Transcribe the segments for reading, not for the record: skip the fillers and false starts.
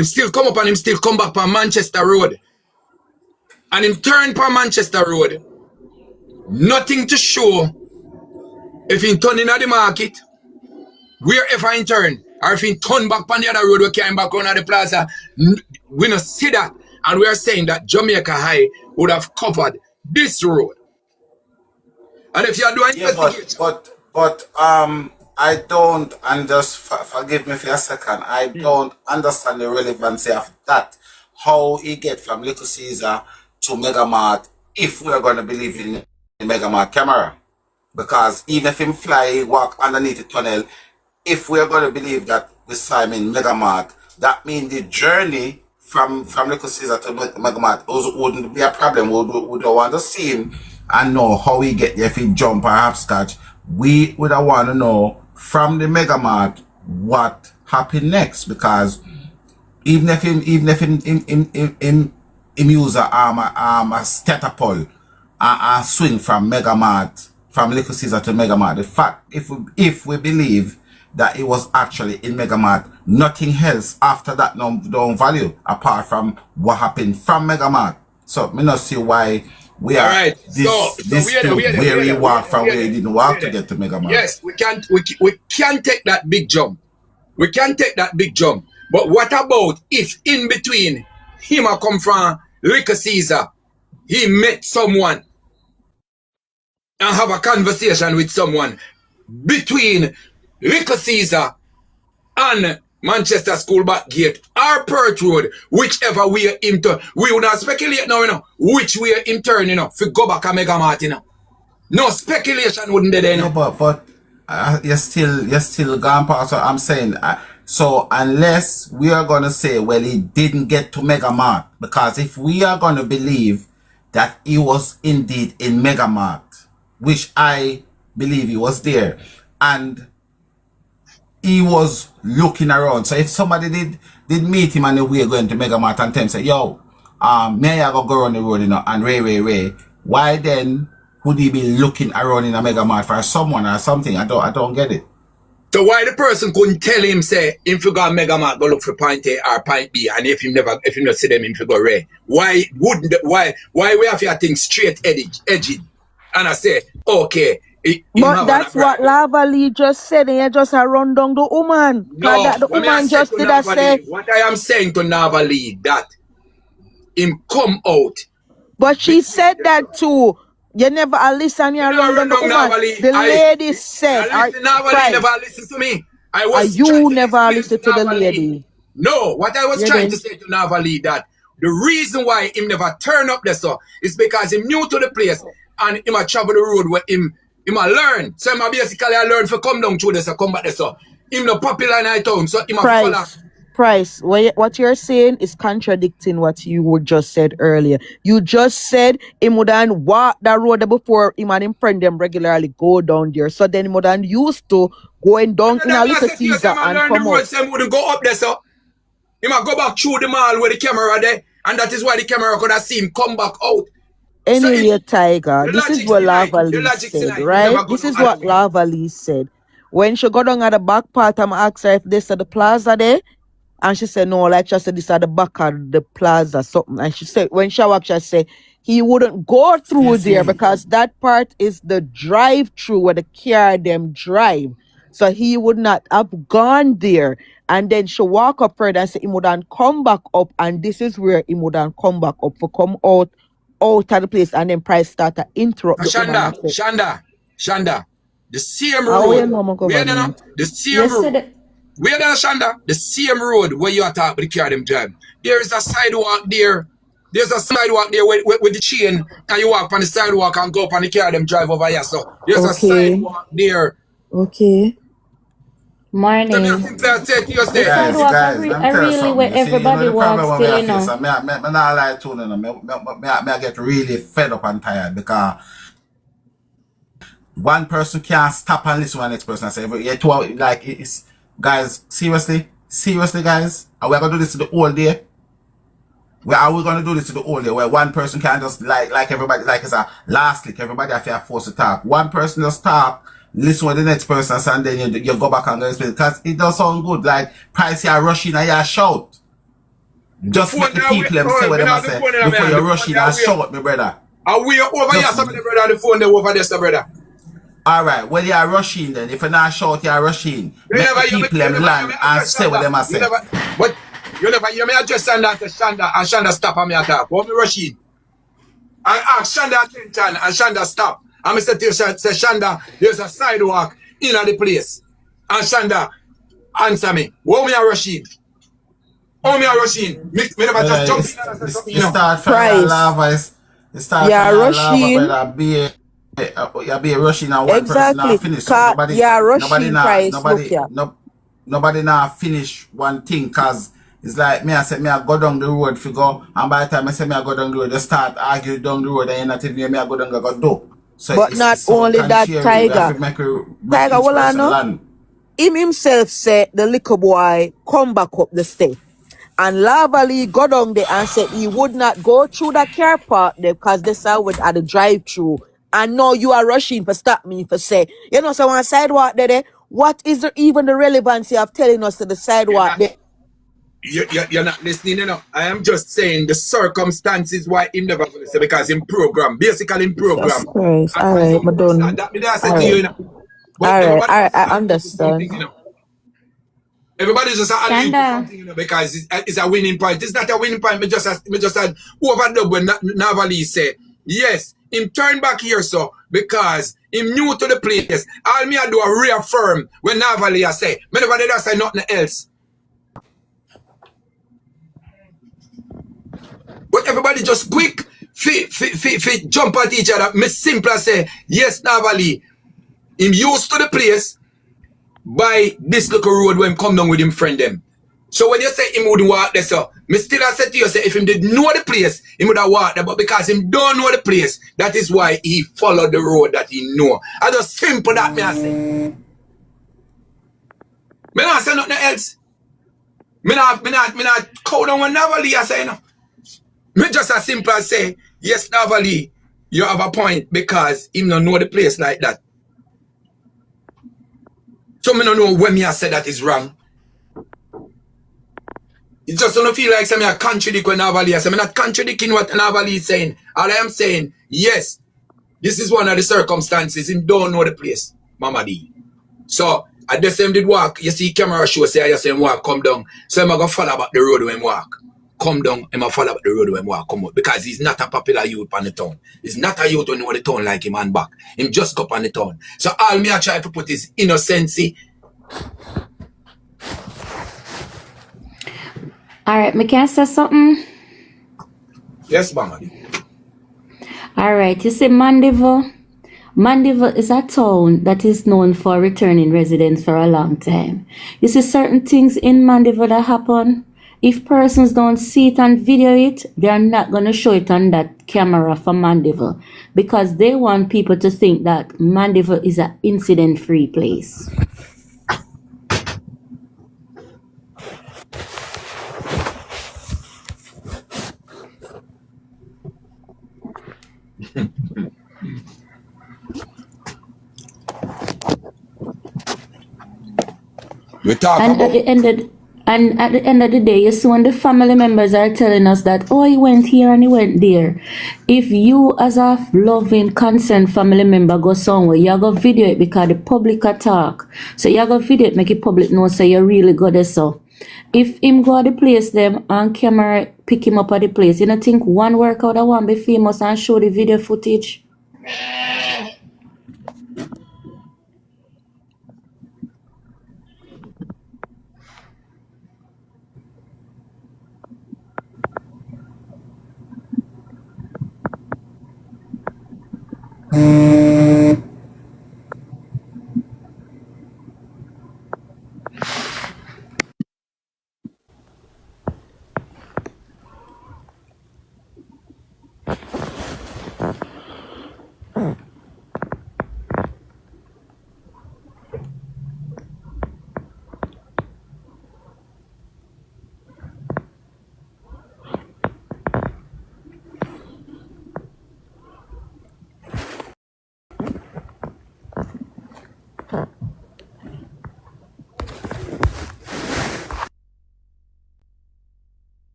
Him still come up and him still come back from Manchester Road. And him turn from Manchester Road. Nothing to show if he turn in at the market, wherever he turn, or if he turn back on the other road, we came back on at the plaza. We don't see that. And we are saying that Jamaica High would have covered this road. And if you are doing investigation. But I don't, and just forgive me for a second, I don't understand the relevancy of that. How he get from Little Caesar to Megamart if we are going to believe in the Megamart camera. Because even if him fly, walk underneath the tunnel, if we are going to believe that we saw him in Megamart, that means the journey from Little Caesar to Megamart wouldn't be a problem. We don't want to see him and know how he get there, if he jump or hopscotch. We would want to know from the Megamart what happened next, because even if him use a catapult and swing from Megamart, from Little Caesar to Megamart, the fact if we believe that it was actually in Megamart, nothing else after that don't value apart from what happened from Megamart. So me not see why we are right. where he walked from where he didn't walk to get to Megamart. Yes, we can take that big jump. We can take that big jump. But what about if in between him a come from Little Caesar, he met someone and have a conversation with someone between Little Caesar and Manchester School back gate or Perth Road, whichever way him turn. We would not speculate now, which way him turn, if we go back a Megamart, No speculation wouldn't be there, No, but you're still gone past what I'm saying. So unless we are going to say, well, he didn't get to Megamart, because if we are going to believe that he was indeed in Megamart, which I believe he was there, and he was looking around. So if somebody did meet him on the way going to Megamart and tell him, say, yo, may I go on the road, and Ray, why then would he be looking around in a Megamart for someone or something? I don't get it. So why the person couldn't tell him, say, if you go Megamart, go look for point A or point B, and if you not see them, if you go Ray? Why we have to think straight edged? And I say, okay. But that's what Lava Lee just said, and you just run down the woman. No, that the woman just did I say. What I am saying to Lava Lee, that him come out. But she said that too. You never listen, you run down the woman. The lady said. Lava Lee never listen to me. You never listen to the lady. No, what I was trying to say to Lava Lee, that the reason why him never turn up there so is because him new to the place and him a travel the road where him a learn. So him a basically a learn for come down through this so come back there so. Him no popular in our town, so him a follow. Price, what you're saying is contradicting what you just said earlier. You just said him would walk that road before him and him friend them regularly go down there. So then him would used to going down in a Little Caesar and come out. Him would go up there so. He might go back through the mall where the camera there, and that is why the camera could have seen him come back out. Anyway, so Tiger, this is what Lava Lee said, right? This is what Lava Lee said. When she got down at the back part, I'm asked her if this at the plaza there. And she said, no, like she said, this at the back of the plaza, something. And she said, when she walked, she said, he wouldn't go through there because that part is the drive-through where the car them drive. So he would not have gone there. And then she walk up further and say, he wouldn't come back up. And this is where he wouldn't come back up for come out of the place. And then Price start to interrupt. Shanda, the same road. The same road. Where there, Shanda? The same road where you attack with the car them drive. There is a sidewalk there. There's a sidewalk there with the chain, and you walk on the sidewalk and go up on the car them drive over here. So there's a sidewalk there. Okay. Morning. So I said to you, guys, I really where everybody wants to, you know. I'm not lie to you, I get really fed up and tired because one person can't stop and listen to the next person and say, like it's. Guys, seriously, guys, are we gonna do this to the whole day? Are we gonna do this to the whole day where one person can just like everybody, like it's a last click, everybody have to force to talk. One person just talk, listen to the next person, and then you go back and go explain because it does sound good. Like Price, you rush in and you shout. Just let the people them say what them I say before you rush in and shout, my brother. Are we over here, some of the brother, the phone they over there, brother? Alright, well you are rushing then. If you're not shout, you are rushing. Make the people them land and say what them I say. But you never hear me address Shanda and say Shanda, and Shanda stop and me attack. What me rushing? I ask Shanda attention and Shanda stop. And I say Shanda, there's a sidewalk in the place. And Shanda answer me. What me a rushing? How me a rushing? Me never just jump in and say something, you know. Start from lava. It start from rushing. Lava, brother. You be rushing and one person not finish. So nobody now finish one thing, cause it's like me I say me I go down the road for go, and by the time I say me I go down the road, they start argue down the road and you're not even me I go down go do. So but not only that, Tiger. Tiger, well I know. Him himself said the little boy come back up the step. And Lavally got down there and said he would not go through the car park there because they saw it at the drive-through. And now you are rushing for stop me for say, you know, so on sidewalk there, what is even the relevancy of telling us to the sidewalk there? You're not listening, you know. I am just saying the circumstances why him never going to say because in program, basically in program. All right, but don't. That me I say to you, you know. All right, I understand. You know. Everybody's just something, you know, because it's a winning point. It's not a winning point. Me just had overdub when Navali say, yes, him turn back here, so because him new to the place. All me I do a reaffirm when Navali I say, me never did I say nothing else. But everybody just quick jump at each other. Me simple say, yes, Navali, him used to the place. By this little road when him come down with him friend them. So when you say him would walk there, so me still I said to you, say if him did know the place, he would have walked there, but because him don't know the place, that is why he followed the road that he know. I just simple that me I say. Me not say nothing else. Me not cow down when Navali I say no. Me just as simple as say, yes, Navali, you have a point because him don't know the place like that. So me don't know when me I said that is wrong. It just don't feel like me I contradict what Navali I say. I'm not contradicting what Navali is saying. All I am saying, yes, this is one of the circumstances. Him don't know the place, Mama D. So at the same did walk, you see camera show say I say him walk, come down. So I'm gonna follow back the road when him walk. Come down, I'm gonna follow back the road when him walk, come out. Because he's not a popular youth on the town. He's not a youth when know the town like him and back. Him just go up on the town. So all me I try to put is innocency. Alright, me can say something? Yes, Mama. Alright, you see Mandeville? Mandeville is a town that is known for returning residents for a long time. You see certain things in Mandeville that happen. If persons don't see it and video it, they are not going to show it on that camera for Mandeville because they want people to think that Mandeville is an incident-free place. And at the end of the day, you see when the family members are telling us that, oh, he went here and he went there. If you as a loving, concerned family member go somewhere, you go video it because the public attack. So you go video it, make it public know so you really go there. So if him go to the place them and camera pick him up at the place, you don't think one workout I want be famous and show the video footage?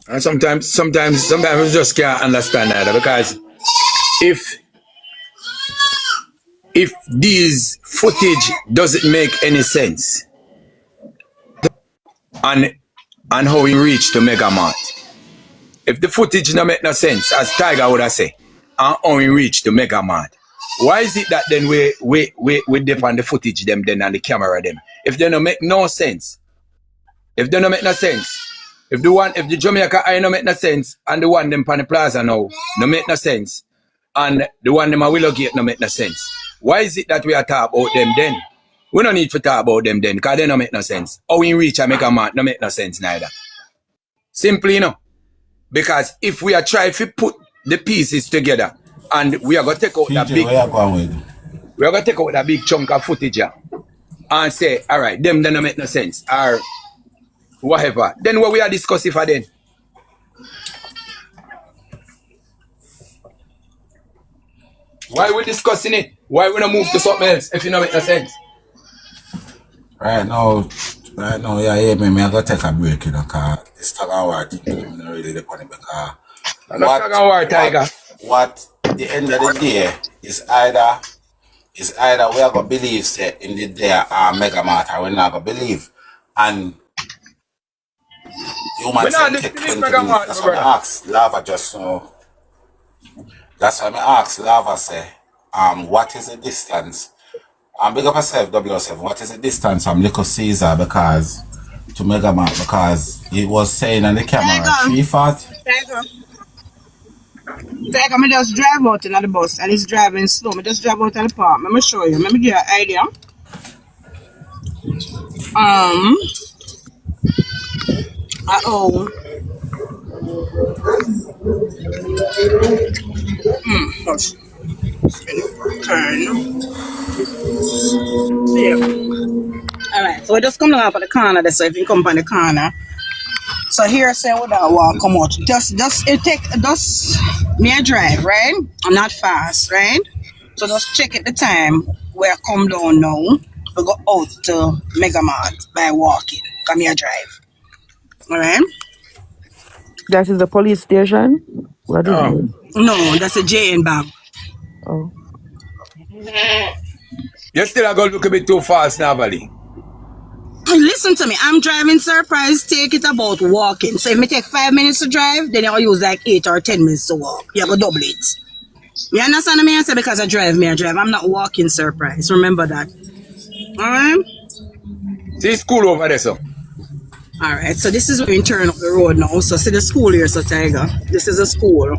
And sometimes we just can't understand that because if these footage doesn't make any sense and how we reach to Mega Mart, if the footage no make no sense, as Tiger would have say, and how we reach to Mega Mart, why is it that then we dip on the footage them then and the camera them? If they no make no sense, if they no make no sense, if the Jamaica eye no make no sense and the one them pan the plaza now no make no sense and the one them a Willow Gate no make no sense, why is it that we are talking about them then? We don't need to talk about them then because they no make no sense. How we reach a Mega Mart no make no sense neither. Simply, you know. Because if we are trying to put the pieces together and we are going to take out that big chunk of footage here and say, all right, them don't make no sense or whatever, then what we are discussing for then? Why we discussing it? Why we not move to something else if it don't make no sense? Right now, yeah, me I gotta take a break, you know, cause this tag and war thing, I'm not really the it because what the end of the day is either we are gonna believe say in the day Mega Mart or we're not gonna believe, and human say take 20 minutes. That's why I ask Lava just so. That's why I ask Lava say, what is the distance? Big up yourself, 007. What is the distance from Little Caesar to Mega Mart? Because he was saying on the camera 340. Tiger, me just drive out in the bus and it's driving slow. Me just drive out of the park. Let me show you. Let me give you an idea. Hush. Turn. Yeah. Alright, so we just come down for the corner there, so if you come on the corner. So here say we don't walk come out. Just me a drive, right? I'm not fast, right? So just check at the time where I come down now. We go out to Mega Mart by walking. Come here drive. Alright? That is the police station? What is it? No, that's a jayden bank. Oh. You still going to look a bit too fast now, Valley. Listen to me, I'm driving surprise, take it about walking. So if me take 5 minutes to drive, then I'll use like 8 or 10 minutes to walk. You have to double it. You understand me? I say because I drive. I'm not walking surprise. Remember that. Alright? See school over there, so. Alright, so this is where we turn up the road now. So see the school here, so Tiger. This is a school.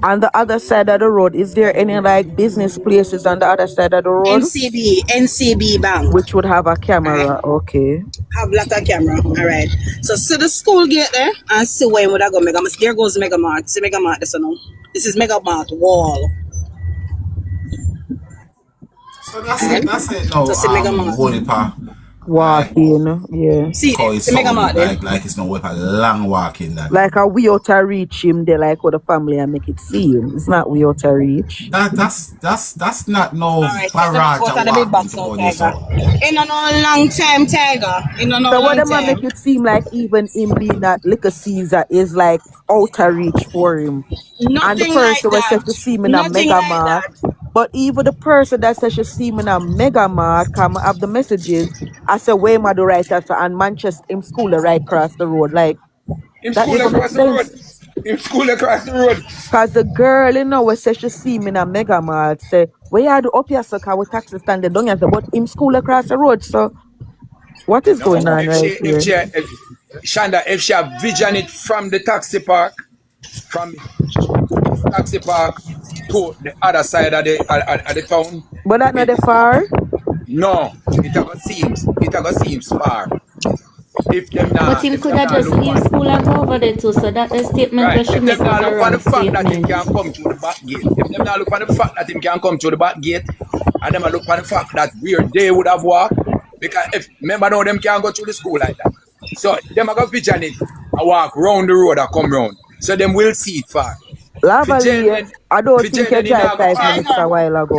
On the other side of the road, is there any like business places on the other side of the road? NCB Bank. Which would have a camera, okay. Have like a camera, alright. So see the school gate there and see where would I go Mega Mart. There goes Mega Mart. See Mega Mart this now. This is Mega Mart wall. So that's it. No, so see Mega Mart. Walking, yeah. See it's Mega Mart like it's no way a long walking that. Like a we ought to reach him there, like with the family and make it see him. It's not we ought to reach. That's not no barrage in a long time, Tiger. In a so long what time. Make it seem like even him being that Little Caesar is like outer reach for him. Nothing and the person like was said to see him in a Mega like Mart. That. But even the person that says she see him in a Mega Mart come have the messages. I say where am I the right answer and Manchester in school right across the road. Like in that school across the road. In school across the road. Cause the girl, you know, says she see me in a Mega Mart, say, where you do up here, so can we taxi stand there down here, but in school across the road, so what is going on right here? Shanda, if she have vision it from the taxi park to the other side of the town. But that's not the far? No, it seems far. If them not, but him could have just leave school and go over there too, so that the statement right. just should make a wrong the fact that him statement. can come through the back gate. If them not look on the fact that him can come through the back gate, and them look on the fact that where they would have walked, because if remember now them can't go through the school like that. So them are going to vision it and walk round the road and come round. So them will see it far. Lavally, I don't think you drive 5 minutes a while ago.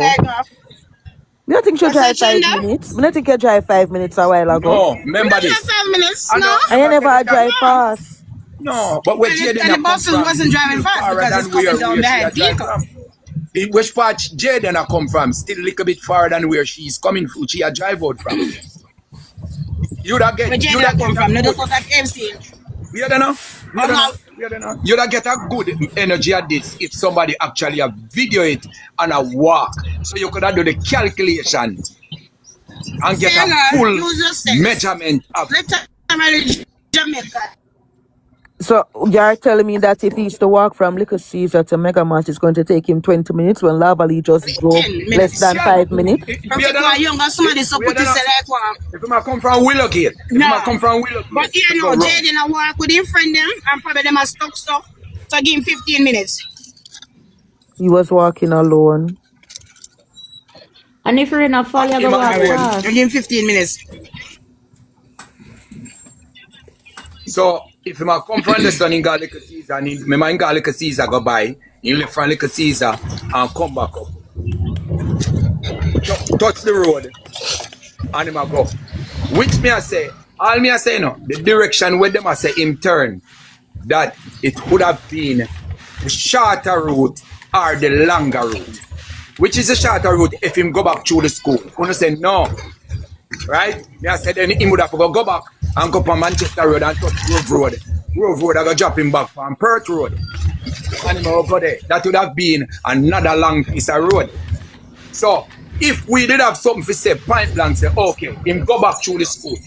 You don't think she'll What's drive the 5 agenda? minutes? I don't think you drive 5 minutes a while ago. No, We remember don't this. have 5 minutes, I no. know, And you remember never say that- drive fast. No, but where And Jayden the come buses from, wasn't driving still fast farther because than it's coming down where she behind a drive vehicle. from. In which part Jayden a come from, still a little bit farther than where she's coming from. She a drive out from. You'd have get, Where you'd Jayden have come get from? a No, good. just like MC. You don't know? You don't know? How? You don't know? You'd have get a good energy at this if somebody actually have video it on a walk. So you could have do the calculation and get a full Use your sense. measurement of. Let's time I reach Jamaica. So you're telling me that if he's to walk from Little Caesar to Mega Mart, it's going to take him 20 minutes when Lavally just drove 10 less minutes. than 5 minutes? From a younger somebody so put it like one. If I come from Willowgate, But you know, Jayden a walk with his friend them and probably them a stuck. So give him 15 minutes. He was walking alone. And if you're in a fall, you're going to walk fast. You give him 15 minutes. So if I come from the sun in Little Caesar, and my mind Little Caesar go by, you left from Little Caesar and come back up. Touch the road and him a go. Which me I say, all me I say no, the direction where them I say him turn, that it would have been the shorter route or the longer route. Which is the shorter route if him go back through the school? Gonna say no. Right? Me I said then he would have to go back and go up on Manchester Road and touch Grove Road. Grove Road I go drop him back on Perth Road. And him will go there. That would have been another long piece of road. So if we did have something to say, point blank say, okay, him go back through the school.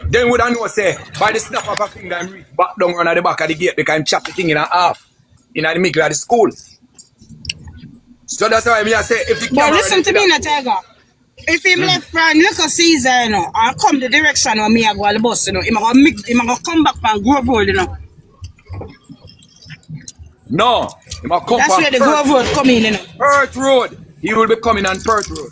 Then we don't know say by the snap of a finger and reach back down around at the back of the gate because him chop the thing in half in the middle of the school. So that's why I say if the But listen to me, Tiger. If him left from Little Caesar, you know, and come the direction where me I go on the bus, you know, him gonna come back from Grove Road, you know. No, he must come That's from where the Grove Road come in, you know. Perth Road. He will be coming on Perth Road.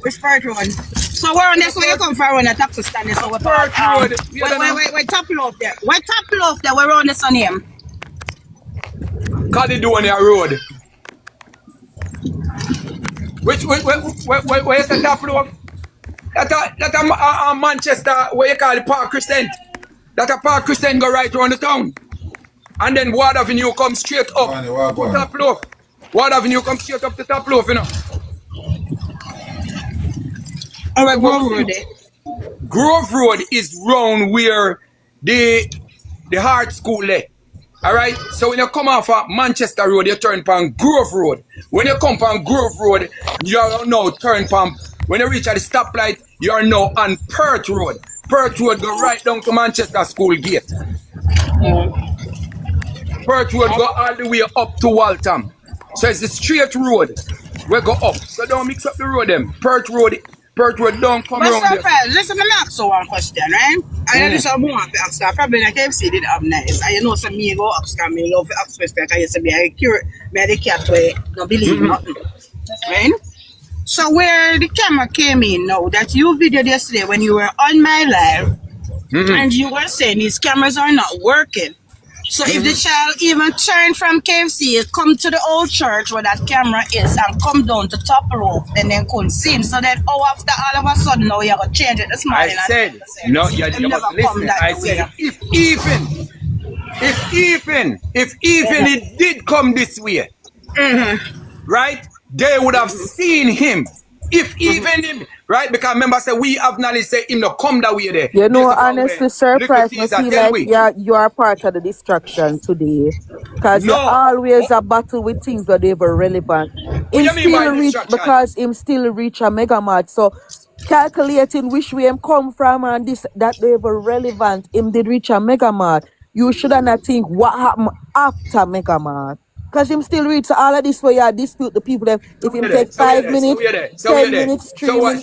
Which Perth Road? So where on this where you come from when the taxi stand is? So we Perth Road. Wait, top left there. Wait, top left there. Where on this on him? Caledonia Road. Where is the top road? That a Manchester, where you call it Park Crescent. That a Park Crescent go right around the town. And then Ward Avenue come straight up to top loaf. Ward Avenue come straight up to top loaf, you know. Alright, Grove Road there. Grove Road is round where the Hart School there. Alright? So when you come off of Manchester Road, you turn upon Grove Road. When you come upon Grove Road, you are now turn upon. When you reach at the stoplight, you are now on Perth Road. Perth Road go right down to Manchester School Gate. Perth Road go all the way up to Waltham. So it's the straight road. We go up. So don't mix up the road them. Perth Road don't come around there. Listen, let me ask you one question, right? I know this is more to ask. Probably like KFC did have nice. I know some me go ask me love to ask question. I used to be a cure, me the cat way don't believe nothing, right? So where the camera came in now that you videoed yesterday when you were on my live, and you were saying these cameras are not working. So if the child even turn from KFC, come to the old church where that camera is and come down to top roof, then they couldn't see him. So then after all of a sudden now you're gonna change it this morning. I said, no, you must listen. I said, if even it did come this way, right, they would have seen him. If even him, right? Because remember, say we have knowledge, say him not come that way there. You know, honestly, surprised me feel like you are part of the distraction today. Because you always a battle with things that they were relevant. Him still reach because him still reach a mega mart. So calculating which way him come from and this that they were relevant, him did reach a mega mart. You shouldn't think what happened after mega mart. Because him still reach all of this way you dispute the people them. If him take 5 minutes, 10 minutes, 3 minutes.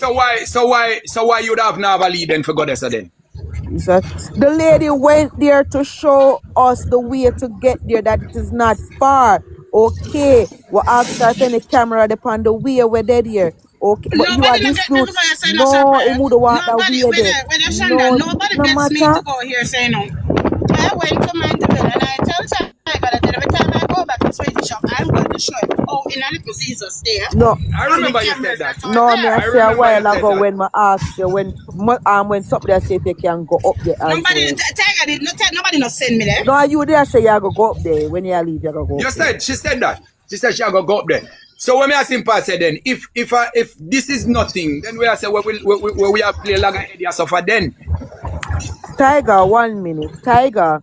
So why you'd have never lead then for goddess then? The lady went there to show us the way to get there, that it is not far. Okay. We asked her any camera upon the way we're dead here. Okay. But you are dispute. No, it would want that way there. Nobody gets me to go here say no. I went to my and I tell Tiger that every time I go back sweaty shop, I'm going to show you. Oh, in a little Caesar stay. No, I remember you said that. no, me I say a remember you while said ago that. when I asked you when somebody say if you can go up there as Nobody, well. Tiger did not tell nobody not send me there. No, you there say you go up there when you leave. You go You up there. said she said that. She said she go up there. So when me ask him, say then if this is nothing, then we are say we are play like a area suffer then. Tiger, 1 minute. Tiger,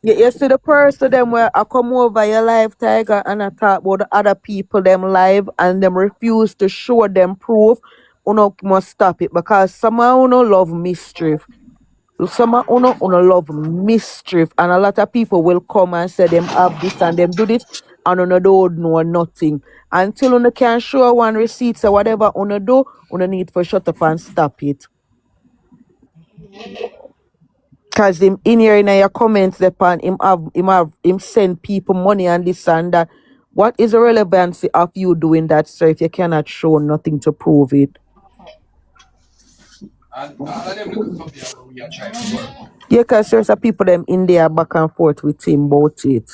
you see the person them where I come over your live, Tiger, and I talk about the other people them live and them refuse to show them proof. Uno must stop it because some of uno love mischief. Some of uno love mischief, and a lot of people will come and say them have this and them do this, and uno don't know nothing. Until uno can show one receipt or whatever uno do, uno need for shut up and stop it. Cause him in here in your comments upon him send people money and this and that. What is the relevancy of you doing that, sir, if you cannot show nothing to prove it? And all of them look something where we are trying to work. Yeah, cause there's some people them in there back and forth with him about it.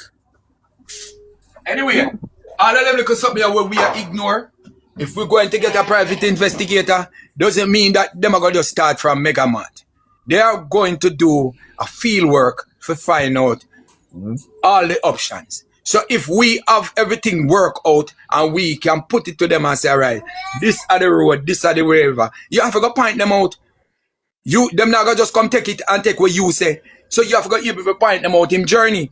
Anyway, all of them look something where we are ignore. If we're going to get a private investigator, doesn't mean that them are going to start from Mega Mart. They are going to do a field work to find out all the options. So if we have everything work out and we can put it to them and say, all right, this are the road, this are the wherever, you have to go point them out. Them not gonna just come take it and take what you say. So you have to go able to point them out in journey.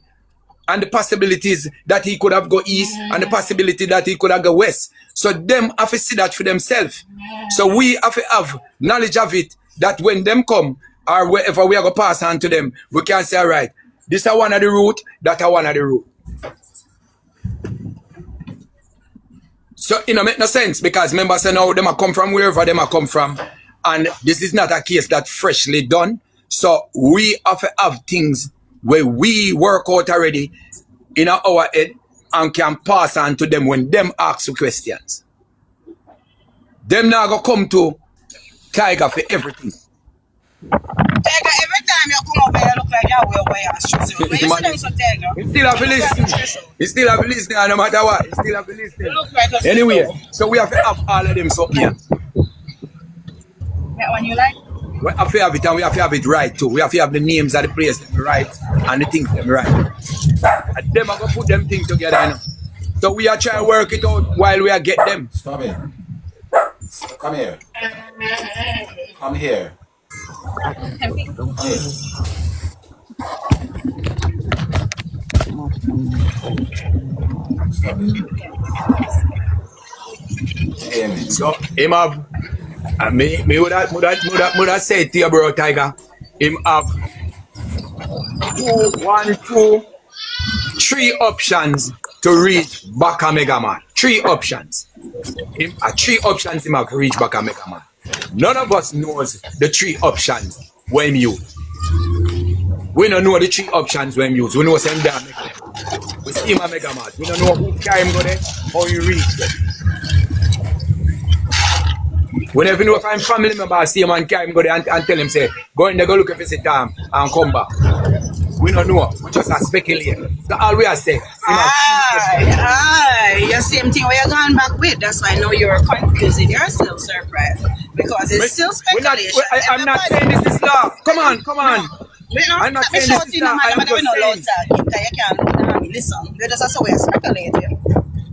And the possibilities that he could have go east and the possibility that he could have go west. So them have to see that for themselves. So we have to have knowledge of it, that when them come or wherever we are going to pass on to them, we can say, all right, this is one of the route, that is one of the route. So it don't make no sense because members say now them are come from wherever them are come from. And this is not a case that freshly done. So we have to have things where we work out already in our head and can pass on to them when them ask questions. Them now go come to Tiger for everything. Tiger, every time you come over here, look like you will wear your shoes. When you see them, so Tiger. He still have to listen. He still have to listen, and no matter what, he still have to listen. You look like a Anyway, so we have to have all of them something here. That one you like? We have to have it, and we have to have it right too. We have to have the names of the place them right and the things them right. And them are going to put them things together, you know. So we are trying to work it out while we are get them. Stop it. Come here. Come here. Come here. Stop it. Hear me. So him have, me would have said to you, bro, Tiger, him have 3 options to reach back a Mega Man. 3 options. Him 3 options him have to reach back a Mega Man. None of us knows the 3 options when use. We don't know the 3 options when use. We know same damn Mega Man. We see him a Mega Man. We don't know who carry him go there, how he reach there. We never know if I'm family member, I see him and carry him go there and tell him, say, go in there, go look if it's a time and come back. We don't know. We just are speculating. So all we are saying. Aye. You same thing where you're going back with. That's why I know you're confusing yourself, surprised. Because it's still speculation. I'm not saying this is law. Come on. No. I'm not saying this is law. I'm just saying. You can't listen. You're just also speculating.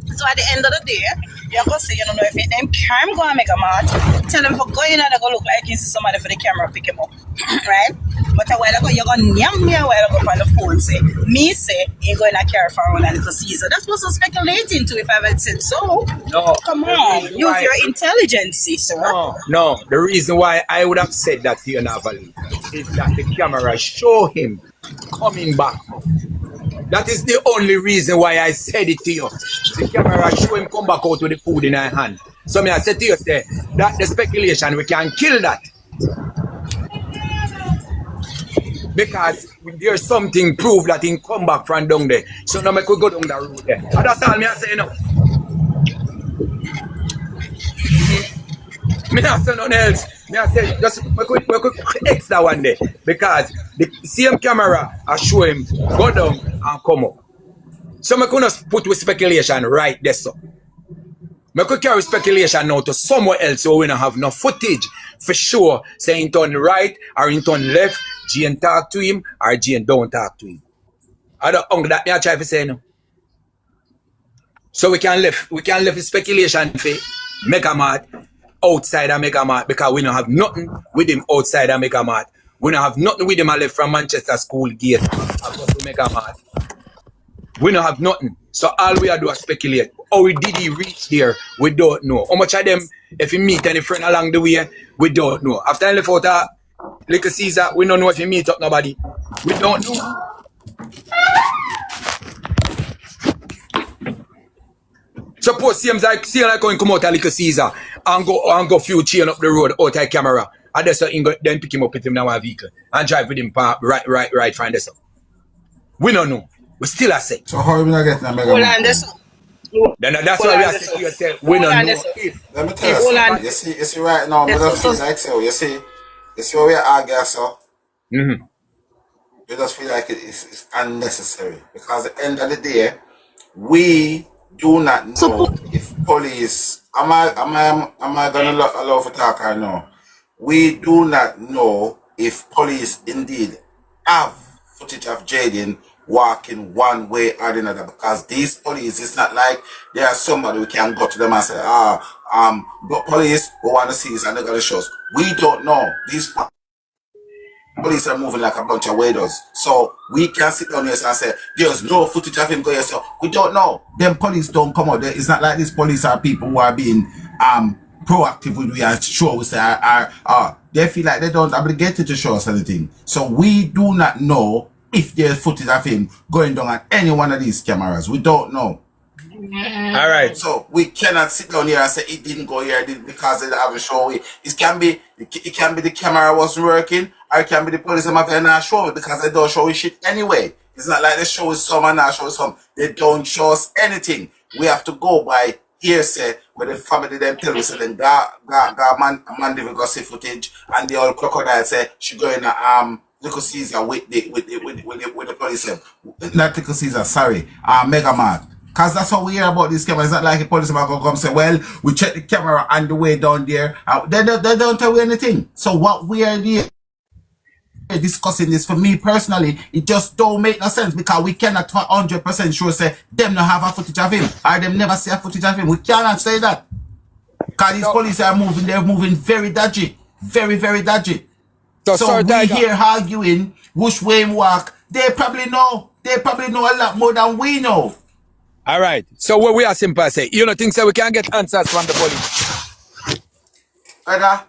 So at the end of the day, you're going to say, you don't know if them can go and make a match. Tell them for going and they go look like you see somebody for the camera pick him up. Right? But a while ago, you're going to yam me a while ago on the phone say, me say, you're going to carry for around a little Caesar. That's what's so speculating to if I ever said so. No. Come on. Use your intelligence, sir. No. The reason why I would have said that to you, Navali, is that the camera show him coming back. That is the only reason why I said it to you. The camera show him come back out with the food in her hand. So I said to you, say, that the speculation, we can kill that. Because there's something proof that he come back from down there. So now we could go down the road there. And that's all I say now. Me not say nothing else. Me say just we could X that one day. Because the same camera I show him go down and come up. So I couldn't put with speculation right there, so. I could carry speculation now to somewhere else where we don't have no footage for sure. Say in turn right or in turn left, Jane talk to him or Jane don't talk to him. I don't that me I try to say no. So we can left speculation for Megamart outside of Megamart because we don't have nothing with him outside of Megamart. We don't have nothing with him I left from Manchester School Gate and go to Megamart. We don't have nothing. So all we are do is speculate. How did he reach there? We don't know. How much of them, if he meet any friend along the way, we don't know. After he left out of Little Caesar, we don't know if he meet up nobody. We don't know. Suppose seems like going to come out of Little Caesar and go few chain up the road out of camera. And that's how then pick him up with him now a vehicle and drive with him right find this up. We don't know. We still are sick. So how are we not getting a mega Hold man? on, this. Then that's why we are sick to yourself. We don't know if. Let me tell you something. You see right now, I just feel like so. You see where we are, so. Mm-hmm. You just feel like it's unnecessary because at the end of the day, we do not know if police. Am I gonna allow for talk or no? We do not know if police indeed have footage of Jayden walking one way or the other because these police, it's not like they are somebody we can go to them and say, but police, we want to see this and they're gonna show us. We don't know. These police are moving like a bunch of weirdos. So we can sit down here and say, there's no footage of him going, so we don't know. Them police don't come out. It's not like these police are people who are being proactive with we and show we say they feel like they don't obligated to show us anything. So we do not know if there's footage of him going down on any one of these cameras. We don't know. All right. So we cannot sit down here and say it didn't go here because they haven't shown it. It can be the camera wasn't working, or it can be the police have not show it because they don't show shit anyway. It's not like they show us some and not show us some. They don't show us anything. We have to go by hearsay where the family them tell us then man didn't go see footage and the old crocodile say she going to Little Caesar with the police. Not Little Caesar, sorry, Megamart. Because that's how we hear about this camera. It's not like a policeman going to come say, well, we check the camera on the way down there. They don't tell you anything. So what we are here discussing this, for me personally, it just don't make no sense because we cannot for 100% sure say them not have a footage of him or them never see a footage of him. We cannot say that. Because these police are moving, they're moving very dodgy. Very, very dodgy. So we here arguing which way we walk. They probably know a lot more than we know. All right. So what we are simple say, you don't think so we can get answers from the police? Brother,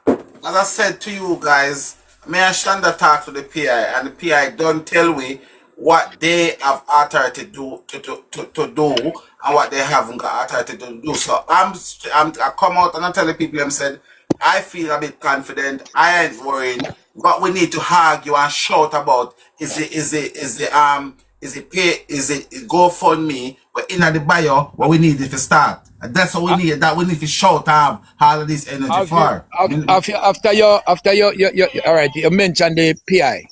as I said to you guys, may I stand and talk to the PI and the PI don't tell me what they have authority to do and what they haven't got authority to do. So I come out and I tell the people them said, I feel a bit confident, I ain't worried. What we need to argue and shout about is it GoFundMe, but in the bio what we need is to start. And that's what we need. That we need to shout all of this energy for. After your all right, you mentioned the PI.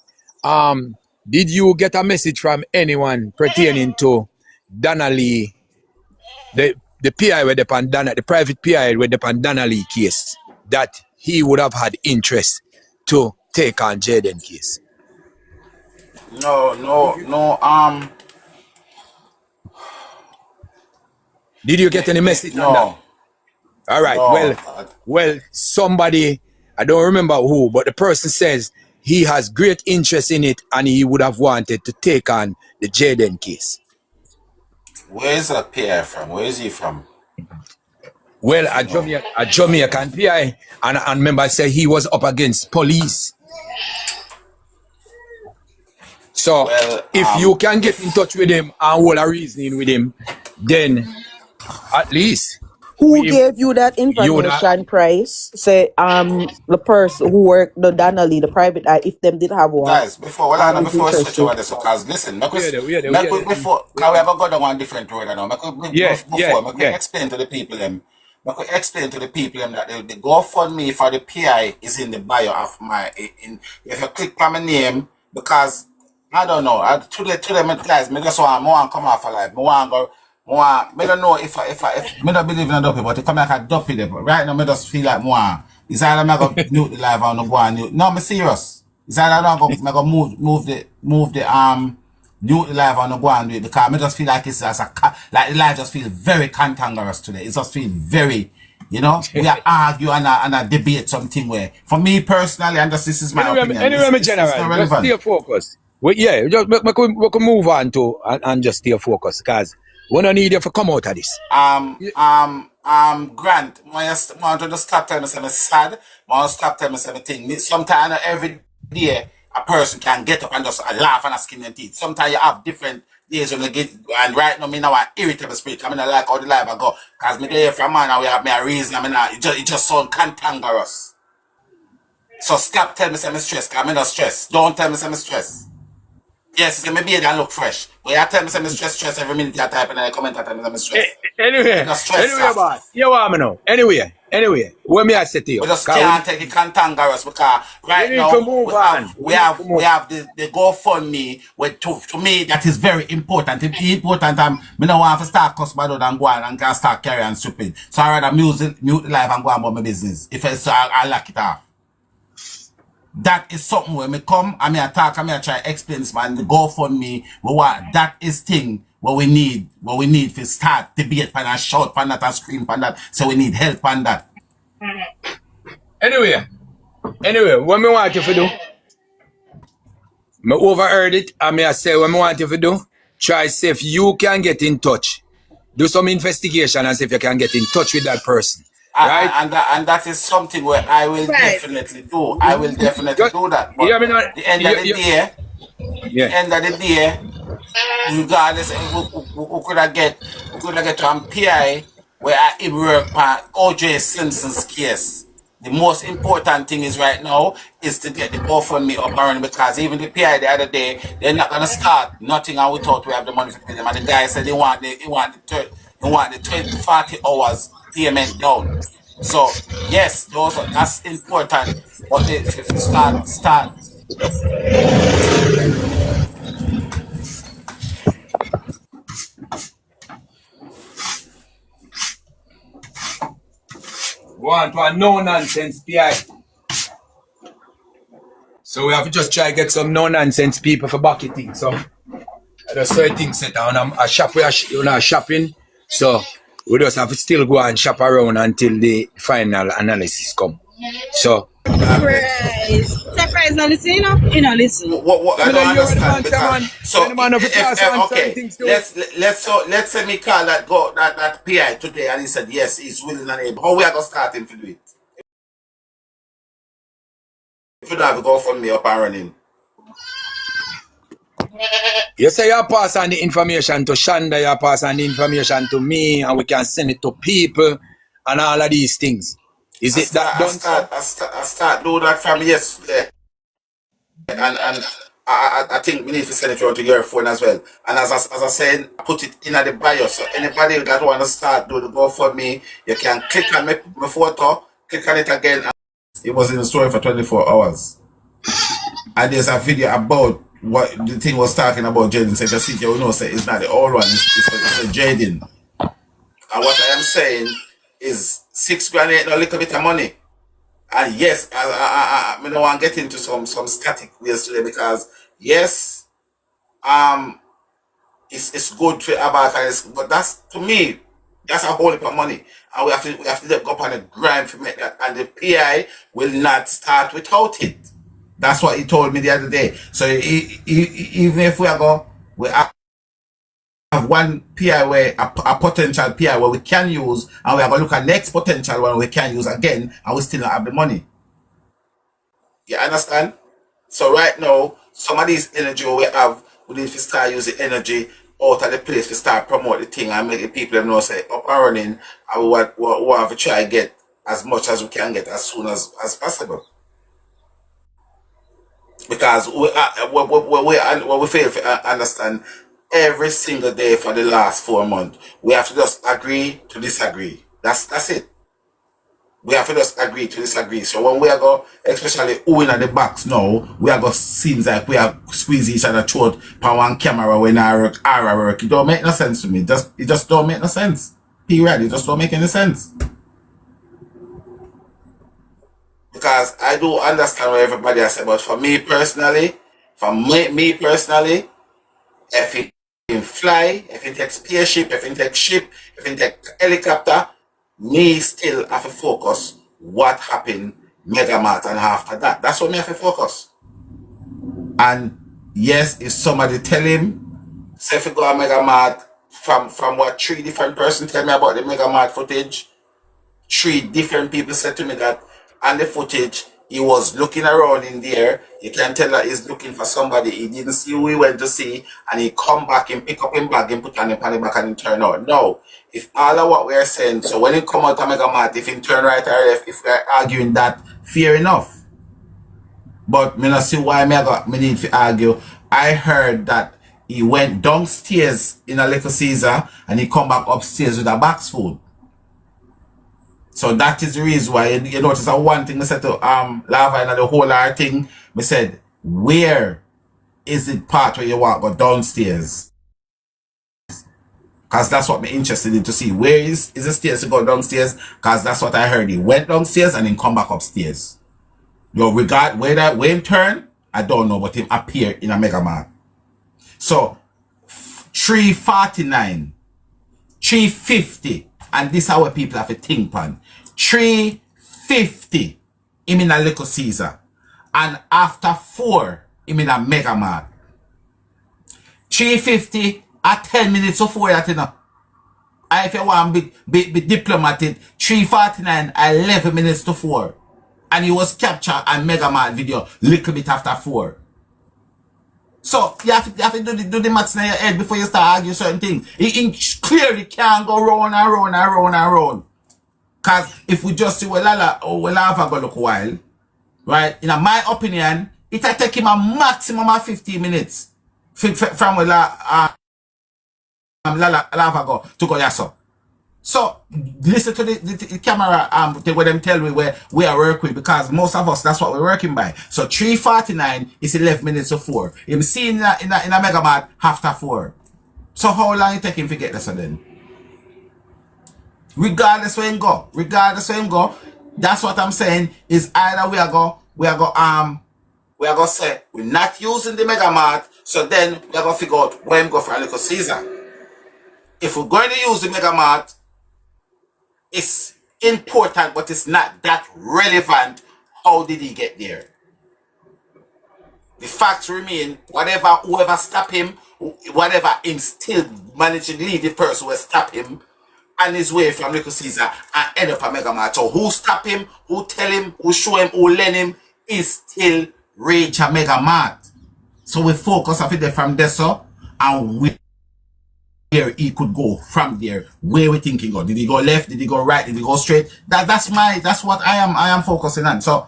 Did you get a message from anyone pertaining to Donnelly, the PI with the private PI with the Donnelly case, that he would have had interest to take on Jayden case? No. Did you get any message on that? All right. No. Well, somebody, I don't remember who, but the person says he has great interest in it and he would have wanted to take on the Jayden case. Where is that PI from? Where is he from? Well, a Jamaican PI, and remember say he was up against police. So if you can get in touch with him and hold a reasoning with him, then at least. Who gave you that information, Price? Say the person who worked the Donnelly, the private eye, if them did have one. Guys, before we switch over this, because listen, before we have a go down one different road now. Explain to the people them. Explain to the people them that the GoFundMe for the PI is in the bio of my if you click on my name, because I don't know. Today, me guys, me just want come off a life. Me want go. Me don't know if me don't believe in a dopey, but it come like a dopey there. But right now, me just feel like more. It's either me go mute the live or no go on mute. No, me serious. It's either me go move the mute the live or no go on do it because me just feel like it's as like the live just feel very cantankerous today. It just feel very. You know, we are arguing and a debate something where, for me personally, and this is my opinion. Anyway, my general, just stay focused. We can move on to and just stay focused because we don't need you to come out of this. Grant, want to just stop telling me something sad. Want to stop telling me something. Sometimes every day a person can get up and just laugh and skin their teeth. Sometimes you have different days when you get, and right now me now an irritable spirit. I mean I like how the life I go because me there from man and we have me a reason. I mean it just sound cantankerous. So stop telling me something stress because I'm not stress. Don't tell me something stress. Yes, it's maybe it don't look fresh. But you tell me some stress every minute you type and I comment and tell me some stress. Anyway, boss. You want me now? Anyway, what me I say to you? We just can't take it cantankerous because right now we have the GoFundMe with to me that is very important. It's important me don't want to start customer and go on and can start carrying stupid. So I rather mute the life and go on about my business. If it's so I lock it off. That is something where me come, I mean attack, I mean I try to explain this man, the GoFundMe, that is thing what we need to start debate pan and shout pan that and scream pan that, so we need help on that. Anyway, what me want you to do, me overheard it, and I say what me want you to do, try see if you can get in touch. Do some investigation and see if you can get in touch with that person. Right? And that is something where I will definitely do. I will definitely do that. But at the end of the day, regardless, we could have get to PI where I work on OJ Simpson's case. The most important thing is right now is to get the GoFundMe up and running because even the PI the other day, they're not gonna start nothing and we thought we have the money to pay them. And the guy said they want the 40 hours payment down. So yes, that's important. But if you start. Want to a no nonsense PI. So we have to just try to get some no nonsense people for bucketing. So that's certain things set down. A shop we are shopping. So we just have to still go and shop around until the final analysis come. So surprise now listen, you know listen. What I don't understand because so okay, let's say me call that PI today and he said yes, he's willing and able. How we are gonna start him to do it? If you don't have to go for me up and running. You say you pass on the information to Shanda, you pass on the information to me, and we can send it to people and all of these things. Is it that done? I start do that from yesterday. And I think we need to send it to your phone as well. And as I said, put it in the bio. So anybody that want to start do the GoFundMe, you can click on my photo, click on it again. And it was in the story for 24 hours. And there's a video about what the thing was talking about Jayden. So just see, you know, say it's not the old one, it's a Jayden. And what I am saying is $6,000 ain't no little bit of money. And yes, I don't want to get into some static ways today because yes, it's good to have a but that's to me, that's a whole heap of money. And we have to go up on the grind to make that. And the PI will not start without it. That's what he told me the other day. So even if we have one PI where a potential PI where we can use, and we are going to look at next potential one we can use again, and we still not have the money. You understand? So right now, some of these energy we need to start using energy out of the place to start promote the thing and make the people know say up and running, and we have to try to get as much as we can get as soon as possible. Because we fail to understand every single day for the last 4 months, we have to just agree to disagree. That's it. We have to just agree to disagree. So when we are go, especially who in the box now, we are go seems like we are squeeze each other throat on one camera when I work. It don't make no sense to me. It just don't make no sense. Period. It just don't make any sense. Because I do understand what everybody has said, but for me personally, if it can fly, if it takes spaceship, if it takes ship, if it takes helicopter, me still have to focus what happened Mega Mart and after that. That's what me have to focus. And yes, if somebody tell him, say if you go to Mega Mart, from what 3 different persons tell me about the Mega Mart footage, 3 different people said to me that on the footage, he was looking around in there. You can tell that he's looking for somebody. He didn't see who he went to see, and he come back and pick up him bag and put on him back and turn out. No. If all of what we're saying, so when he come out of Mega Mart, if he turn right or left, if we're arguing that, fair enough. But me not see why me need to argue. I heard that he went downstairs in a Little Caesar and he come back upstairs with a box food. So that is the reason why you notice that one thing I said to Lava and the whole other thing, I said, where is it part where you want to go downstairs? Because that's what I'm interested in to see. Where is the stairs to go downstairs? Because that's what I heard. He went downstairs and then come back upstairs. Your regard where that when turn, I don't know, but him appear in a Mega Mart. So 349, 350, and this is how people have to think on. 350, him in a Little Caesar. And after 4, him in a Mega Mart. 350 at 10 minutes before that, you know. And if you want to be diplomatic, 349 at 11 minutes to 4. And he was captured on Mega Mart video little bit after 4. So you have to do the maths in your head before you start arguing certain things. It clearly can't go round and round and round and round. Because if we just see Lava go look while, right? In my opinion, it'll take him a maximum of 15 minutes from where Lava go to go yaso. So listen to the camera where them tell me where we are working with, because most of us that's what we're working by. So 349 is 11 minutes to 4. Him see in a Mega Mart after 4. So how long it take him to get this then? Regardless where him go, that's what I'm saying is either we are go say we're not using the Mega Mart, so then we are going to figure out where him go for a Little Caesar. If we're going to use the Mega Mart, it's important, but it's not that relevant. How did he get there? The facts remain, whoever stop him, whatever him still managed to leave the person who stop him on his way from Little Caesar and end up a Mega Mart. So who stop him, who tell him, who show him, who lend him, is still reach a Mega Mart. So we focus on it from there, so, and we where he could go from there. Where we think he go? Did he go left? Did he go right? Did he go straight? That's what I am focusing on. So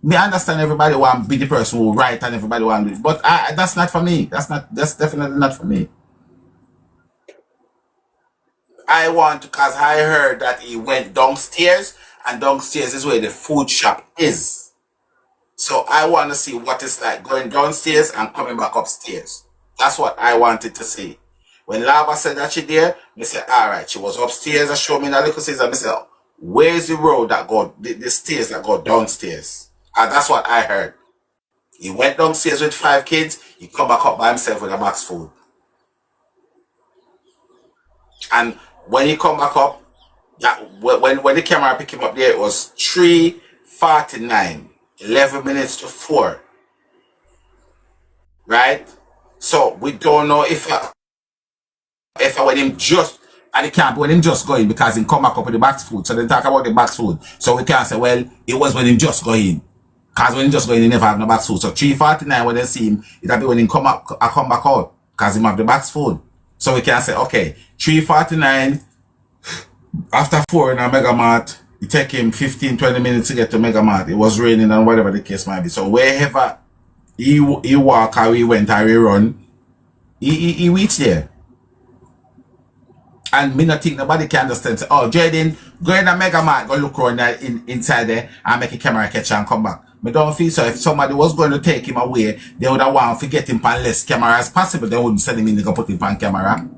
me understand everybody want to be the person who right and everybody want to do it, but that's not for me. That's definitely not for me. I want to, because I heard that he went downstairs, and downstairs is where the food shop is. So I want to see what it's like going downstairs and coming back upstairs. That's what I wanted to see. When Lava said that she there, me said, alright, she was upstairs and showed me in a Little Caesar. Me said, where's the road that go, the stairs that go downstairs? And that's what I heard. He went downstairs with 5 kids, he come back up by himself with a box food. And when he come back up, when the camera picked him up there, it was 3:49, 11 minutes to 4. Right? So we don't know if when him just, and it can't be when him just going, because he come back up with the box food. So they talk about the box food. So we can't say, well, it was when him just going. Because when him just going, he never have no box food. So 3:49 when they see him, it'll be when him come back out. Because he have the box food. So we can say, okay, 3:49, after 4 in a Mega Mart, it take him 15-20 minutes to get to Mega Mart. It was raining and whatever the case might be. So wherever he walk or he went or he run, he reached there. And me not think nobody can understand. Say, oh, Jayden, go in a mega mart, go look around inside there and make a camera catch and come back. Me don't feel so. If somebody was going to take him away, they would have want to get him on less camera as possible. They wouldn't send him in, they go put him on camera.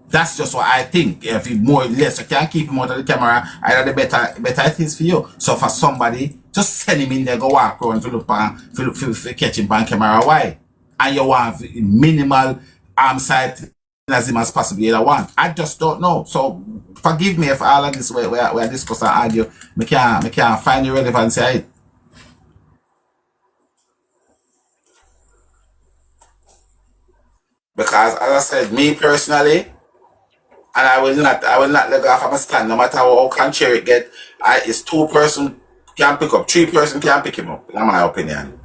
That's just what I think. If you more or less you can keep him out of the camera, either the better it is for you. So for somebody, just send him in there, go walk around to look for catch him on camera. Why? And you want minimal arm sight as him as possible. You want. I just don't know. So forgive me if all of this we are discussing and argue. Me can't find the relevance of it. Because as I said, me personally, and I will not let go off my stand, no matter how contrary it get. It's 2 person can pick up, 3 person can pick him up, in my opinion.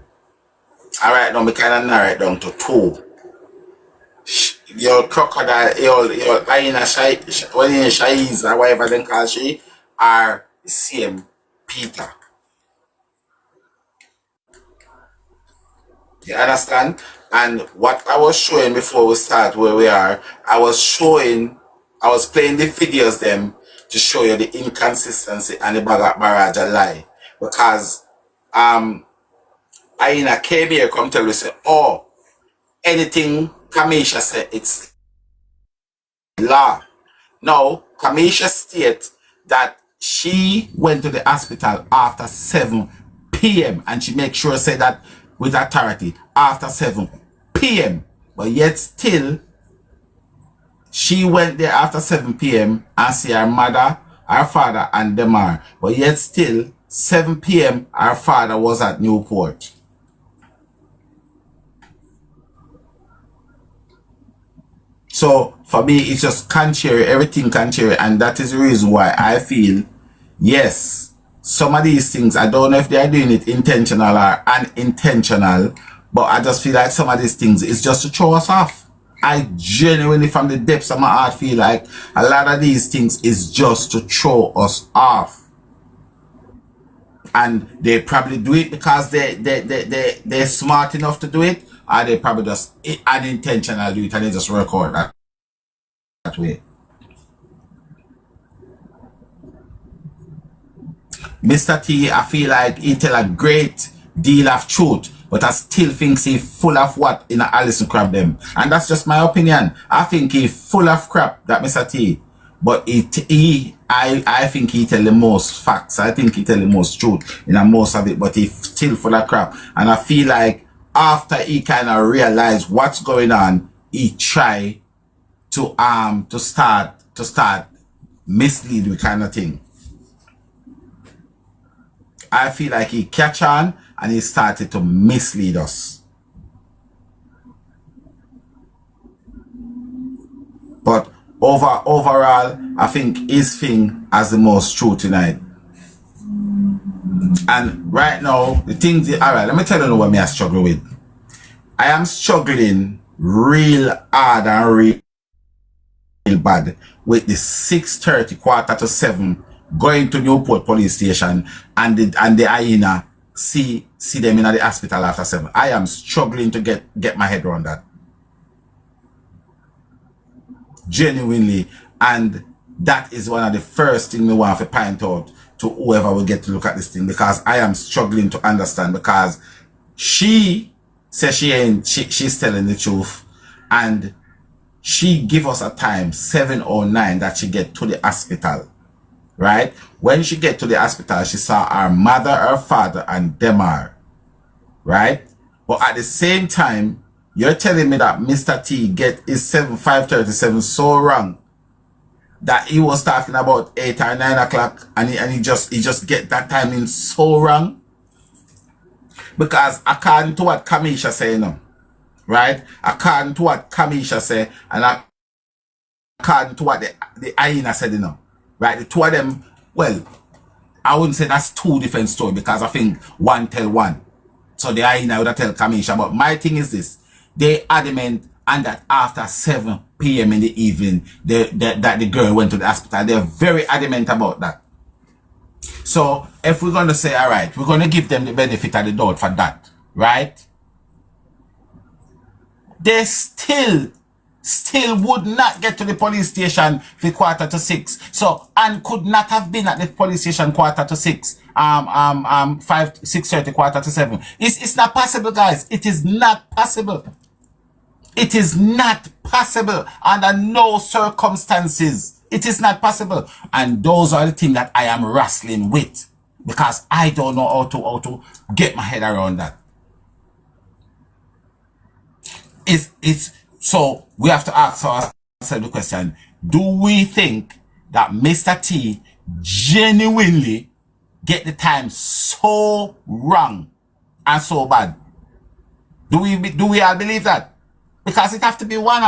Alright, now me kind of narrow it down to 2. Your crocodile, your hyena, Shaiz, or whatever they call she, are the same Peter. You understand? And what I was showing before we start where we are, I was playing the videos them to show you the inconsistency and the barrage of lie. Because Aina came here come tell you say, oh, anything Kamisha said, it's law. No, Kamisha state that she went to the hospital after 7 p.m. and she make sure say that with authority after 7 p.m. But yet still she went there after 7 p.m. and see her mother, her father, and Demar. But yet still, 7 p.m., her father was at Newport. So, for me, it's just contrary, everything contrary. And that is the reason why I feel, yes, some of these things, I don't know if they are doing it intentional or unintentional, but I just feel like some of these things is just to throw us off. I genuinely, from the depths of my heart, feel like a lot of these things is just to throw us off. And they probably do it because they're smart enough to do it, or they probably just unintentional do it and they just work out that way. Mr. T, I feel like he tell a great deal of truth, but I still think he's full of what in a Alison crap them. And that's just my opinion. I think he's full of crap, that Mr. T. But I think he tell the most facts. I think he tell the most truth in a most of it, but he's still full of crap. And I feel like after he kind of realized what's going on, he try to start mislead the kind of thing. I feel like he catch on and he started to mislead us. But overall, I think his thing has the most truth tonight. And right now, the things, alright, let me tell you what me I struggle with. I am struggling real hard and real bad with the 6:30, 6:45 going to Newport police station and the hyena see them in the hospital after 7. I am struggling to get my head around that. Genuinely. And that is one of the first things we want to point out to whoever will get to look at this thing, because I am struggling to understand, because she says she's telling the truth, and she give us a time 7:09 that she get to the hospital. Right? When she get to the hospital, she saw her mother, her father, and Demar. Right? But at the same time, you're telling me that Mr. T get his 5:37 so wrong that he was talking about 8 or 9 o'clock and he just get that timing so wrong? Because according to what Kamisha say, you know, right? According to what Kamisha say, and according to what the hyena said, you know, right? The two of them, well, I wouldn't say that's 2 different stories, because I think one tell one. So the hyena would tell Kamisha. But my thing is this: they adamant and that after 7 p.m. in the evening, that the girl went to the hospital. They're very adamant about that. So if we're going to say, all right, we're going to give them the benefit of the doubt for that, right? They still still would not get to the police station for 5:45. So, and could not have been at the police station 5:45, 6:30, 6:45. It's not possible, guys. It is not possible. It is not possible under no circumstances. It is not possible. And those are the things that I am wrestling with, because I don't know how to get my head around that. So we have to ask ourselves the question, do we think that Mr. T genuinely get the time so wrong and so bad? Do we all believe that? Because it have to be one.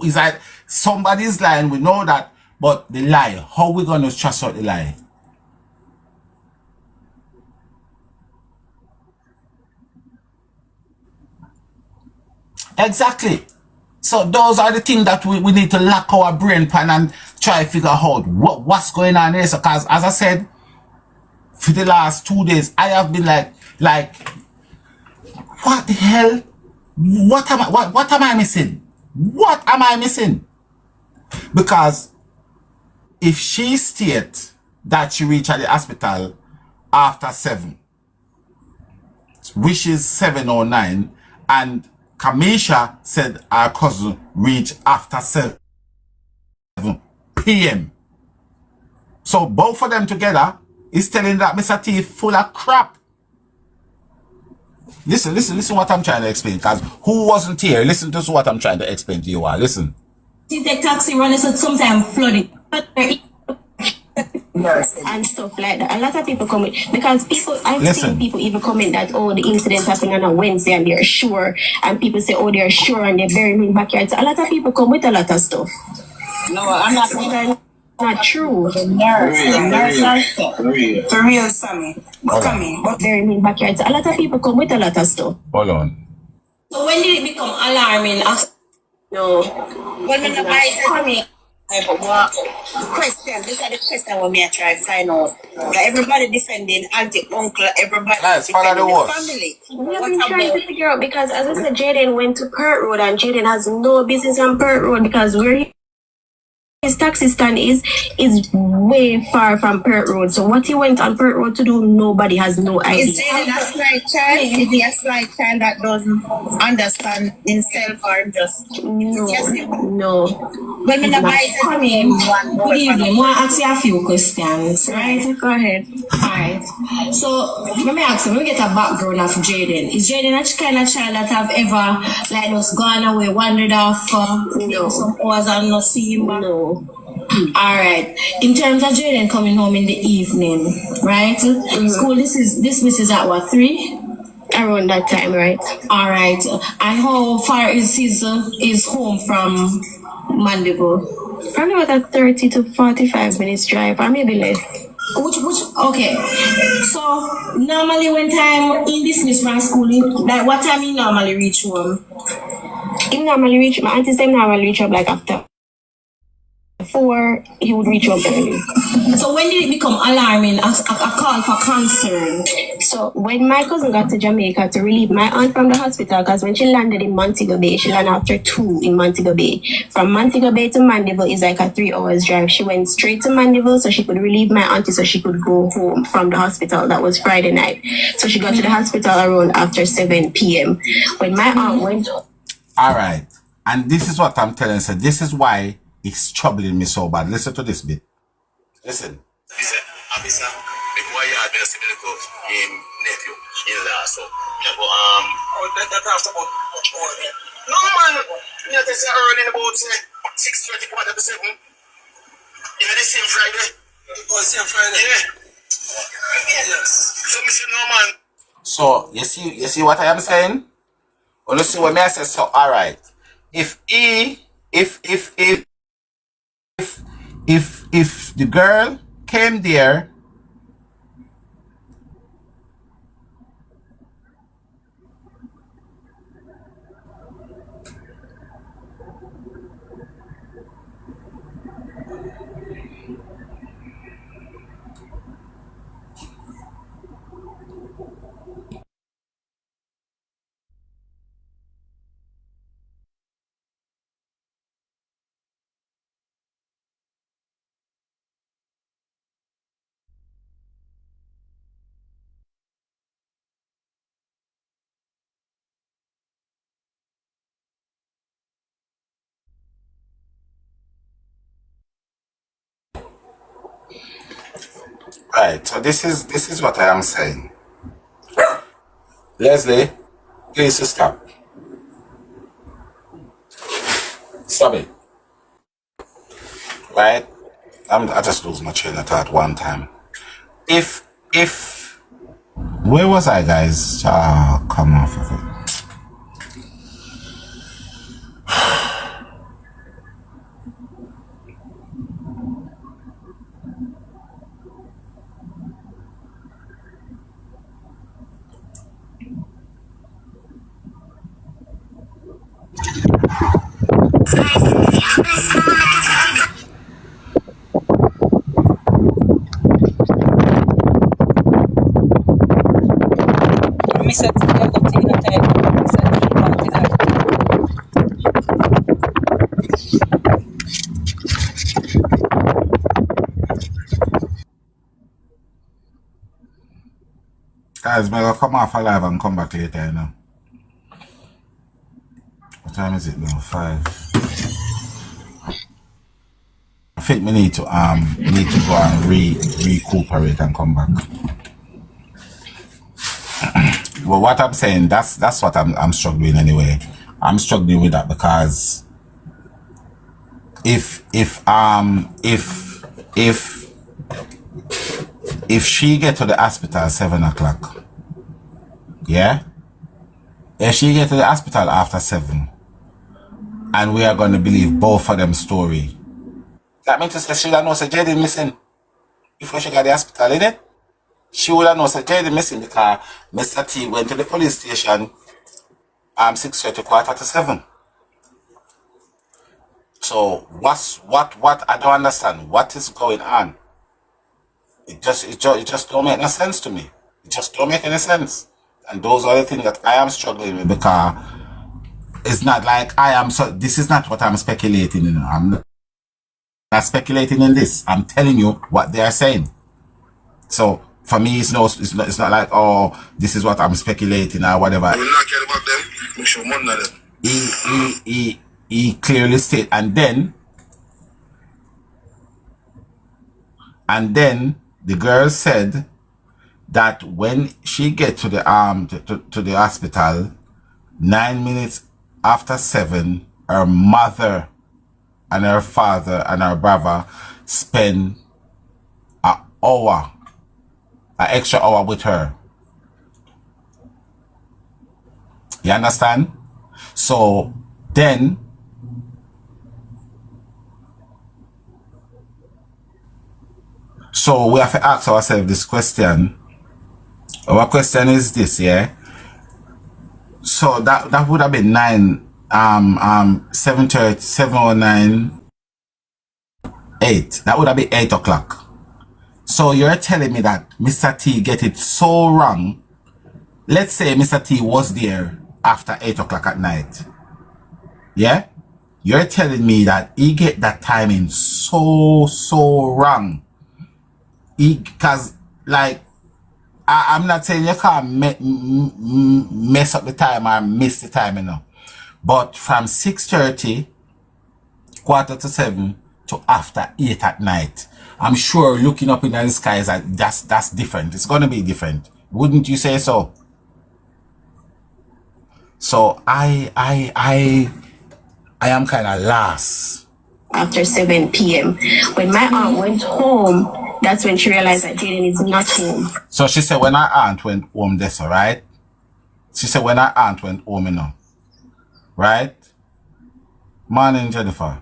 Is that somebody's lying? We know that, but the lie. How we gonna trust out the lie? Exactly. So those are the things that we need to lock our brain pan and try to figure out what's going on here. So, because as I said, for the last 2 days, I have been like, what the hell? What am I missing? What am I missing? Because if she states that she reached at the hospital after 7, which is 7:09, and Kamisha said our cousin reached after 7 p.m. So both of them together is telling that Mr. T is full of crap. Listen what I'm trying to explain, because who wasn't here? Listen to what I'm trying to explain to you all. Listen. See the taxi running, so sometimes flooding. And stuff like that. A lot of people comment because I've seen people even comment that, oh, the incident happened on a Wednesday and they're sure, and people say, oh, they're sure and they're burying me in backyard. So a lot of people come with a lot of stuff. No, I'm not. Not true. The nurse are sick. For real, Sammy. But coming, but burying me in backyard. So a lot of people come with a lot of stuff. Hold on. So when did it become alarming? No. when the nurse coming. What question? This is the question when me try to find out. Everybody defending auntie, uncle, everybody defending the family. We have been trying to figure out, because as I said, Jayden went to Pert Road, and Jayden has no business on Pert Road, because where his taxi stand is way far from Pert Road. So what he went on Pert Road to do, nobody has no idea. Is Jayden a slight child? Is he a slight child that doesn't understand himself, or just no? When the nurse coming, good evening. I want to ask you a few questions, right? Go ahead. Alright. So let me ask you, let me get a background of Jayden. Is Jayden a kind of child that have ever like just gone away, wandered off some hours and not see him back? No. Alright. In terms of Jayden coming home in the evening, right? School dismisses at what, 3? Around that time, right? Alright. And how far is his home from Mandeville? Probably about a 30 to 45 minutes drive, or maybe less. Okay. So normally when time in dismiss from school, like what time he normally reach home? My aunties them normally reach up like after 4, he would reach up early. So when did it become alarming, a call for concern? So when my cousin got to Jamaica to relieve my aunt from the hospital, because when she landed in Montego Bay, she landed after 2 in Montego Bay. From Montego Bay to Mandeville is like a 3 hours drive. She went straight to Mandeville so she could relieve my auntie so she could go home from the hospital. That was Friday night. So she got to the hospital around after 7 p.m. When my aunt went... All right. And this is what I'm telling you. So this is why it's troubling me so bad. Listen to this bit. Listen. Abisa, before you had been a similar in nephew in law, so that talks about much more. No man, you have to say early about 6:30, 7. You know the same Friday. Oh, same Friday. Yeah. Yes. So Mr. Norman. So you see what I am saying? Well, you see what I say. So all right. If the girl came there Right. So this is what I am saying. Leslie, please stop. Stop it. Right? I just lose my train of thought one time. If where was I, guys? Come off of it. Me said to go to the time. Me said to go to that. Guys, may I come off alive and come back later, you know. What time is it now? 5. I think we need to go and recuperate and come back. Well, what I'm saying, that's what I'm struggling anyway. I'm struggling with that because if she get to the hospital at 7 o'clock, yeah? If she get to the hospital after 7, and we are going to believe both of them story, that means to say she don't know say Jayden missing before she got the hospital, innit? She would have known say Jayden missing because Mr. T went to the police station 6:30, 6:45. So what I don't understand. What is going on? It just don't make no sense to me. It just don't make any sense. And those are the things that I am struggling with because it's not like this is not what I'm speculating in. I'm not speculating in this. I'm telling you what they are saying. So for me, it's not like, oh, this is what I'm speculating or whatever. He clearly stated, and then the girl said that when she get to the to the hospital, 9 minutes after 7, her mother and her father and her brother spend an extra hour with her. You understand? So then we have to ask ourselves this question. Our question is this, yeah? So that would have been 7:30, 7:09, 8. That would have been 8 o'clock. So you're telling me that Mr. T get it so wrong. Let's say Mr. T was there after 8 o'clock at night. Yeah? You're telling me that he get that timing so wrong. Because, like, I'm not saying you can't mess up the time or miss the time, you know. But from 6:30, 6:45 to after 8 at night, I'm sure looking up in the skies, that's different. It's going to be different. Wouldn't you say so? So I am kind of lost. After 7 p.m. When my aunt went home, that's when she realized that Jayden is not home. So she said when her aunt went home, that's all right. She said when her aunt went home, you know. Right? Morning, Jennifer.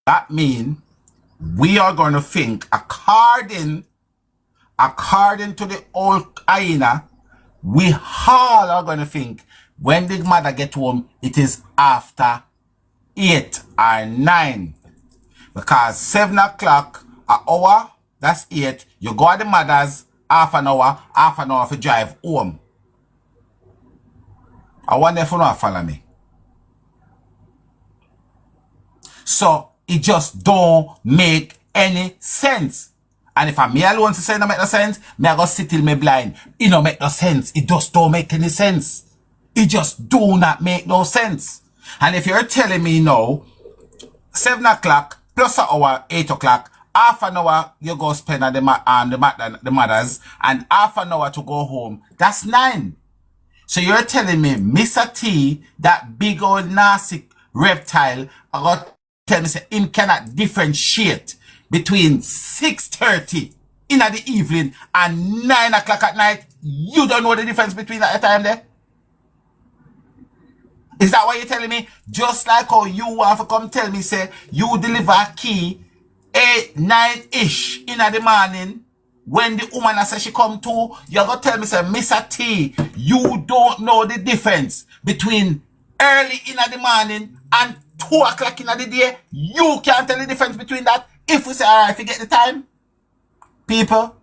That means we are going to think according to the old hyena, we all are going to think when the mother get home, it is after 8 or 9. Because 7 o'clock, an hour, that's 8. You go at the mother's half an hour to drive home. I wonder if you know follow me. So it just don't make any sense. And if I'm me alone to say it don't make no sense, me I go sit till me blind. It don't make no sense. It just don't make any sense. It just do not make no sense. And if you're telling me now, 7 o'clock plus an hour, 8 o'clock, half an hour you go spend at the mothers, and half an hour to go home. That's 9. So you're telling me Mr. T, that big old nasty reptile, I got tell me say him cannot differentiate between 6:30 in the evening and 9 o'clock at night. You don't know the difference between that time there? Is that what you're telling me? Just like how you want to come tell me, say, you deliver a key 8, 9-ish in the morning, when the woman says she come to, you're going to tell me, say, Mr. T, you don't know the difference between early in the morning and 2 o'clock in the day. You can't tell the difference between that. If we say, all right, forget the time, people,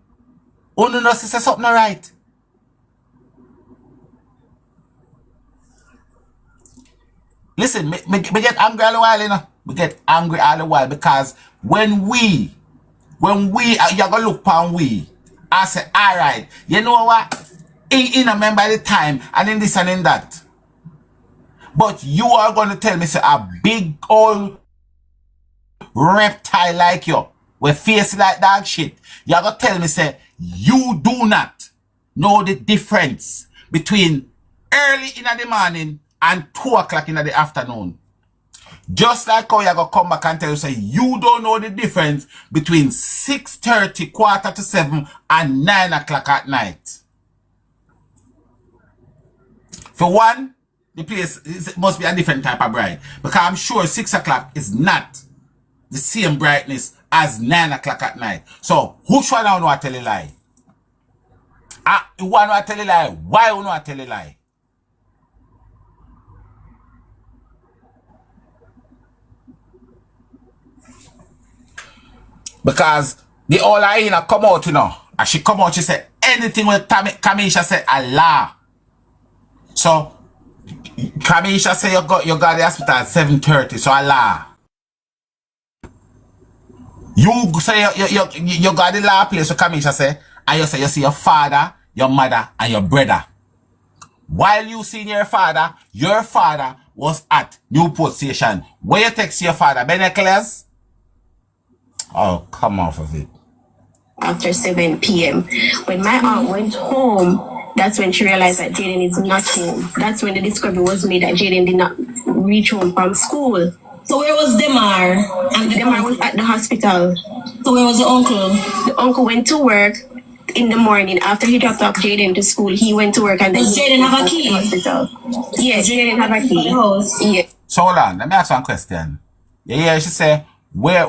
who know say something all right. Listen, me get angry all the while, you know. We get angry all the while because when we, you're going to look upon we, I say, all right, you know what? In remember the time, and in this and in that. But you are going to tell me, say, a big old reptile like you, with face like dog shit, you're going to tell me, say, you do not know the difference between early in the morning and 2 o'clock in the afternoon. Just like how you're going to come back and tell you, say, you don't know the difference between 6:30, 6:45, and 9 o'clock at night. For one, the place must be a different type of bright. Because I'm sure 6 o'clock is not the same brightness as 9 o'clock at night. So, which one I want to tell a lie? You want to tell a lie? Why you want to tell a lie? Because the old hyena come out, you know. And she come out, she said, anything with Kamisha said, Allah. So, Kamisha say you got the hospital at 7:30, so Allah. You say you got the law place, so Kamisha say, and you say you see your father, your mother, and your brother. While you seen your father was at Newport Station. Where you text your father, Benecles? Oh, come off of it. After 7 p.m. When my aunt went home, that's when she realized that Jayden is not home. That's when the discovery was made that Jayden did not reach home from school. So where was Demar? And Demar was at the hospital. So where was the uncle? The uncle went to work in the morning. After he dropped off Jayden to school, he went to work and then does Jayden have a key? Hospital. Yes, Jayden have a key. Yeah. So hold on, let me ask one question. Yeah, she said, where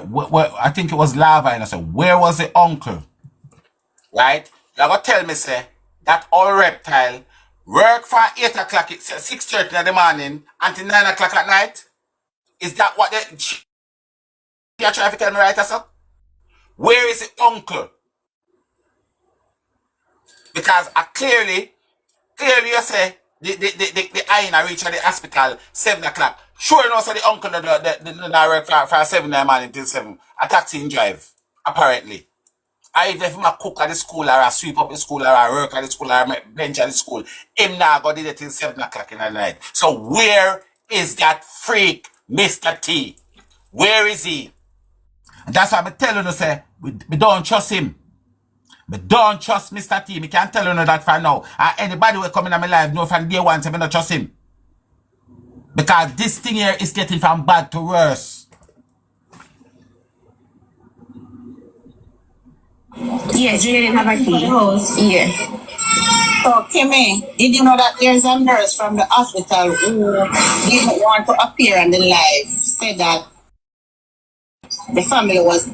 I think it was Lava, and I said, where was the uncle? Right? You're going to tell me, say, that old reptile work from 8 o'clock, 6:30 in the morning until 9 o'clock at night? Is that what you're trying to tell me right, sir? Where is the uncle? Because clearly you say the hyena reach at the hospital 7 o'clock. Sure enough, so the uncle the work from 7 in the morning till 7. A taxi and drive, apparently. I even if I cook at the school or I sweep up the school or I work at the school or I bench at the school, him now go did it till 7 o'clock in the night. So where is that freak, Mr. T? Where is he? And that's why I'm telling you, say, we don't trust him. We don't trust Mr. T. I can't tell you that for now. And anybody will come in my life know from day one, say, I don't trust him. Because this thing here is getting from bad to worse. Yes, you didn't have a key. Yeah. So, Kimmy, did you know that there's a nurse from the hospital who didn't want to appear on the live, said that the family was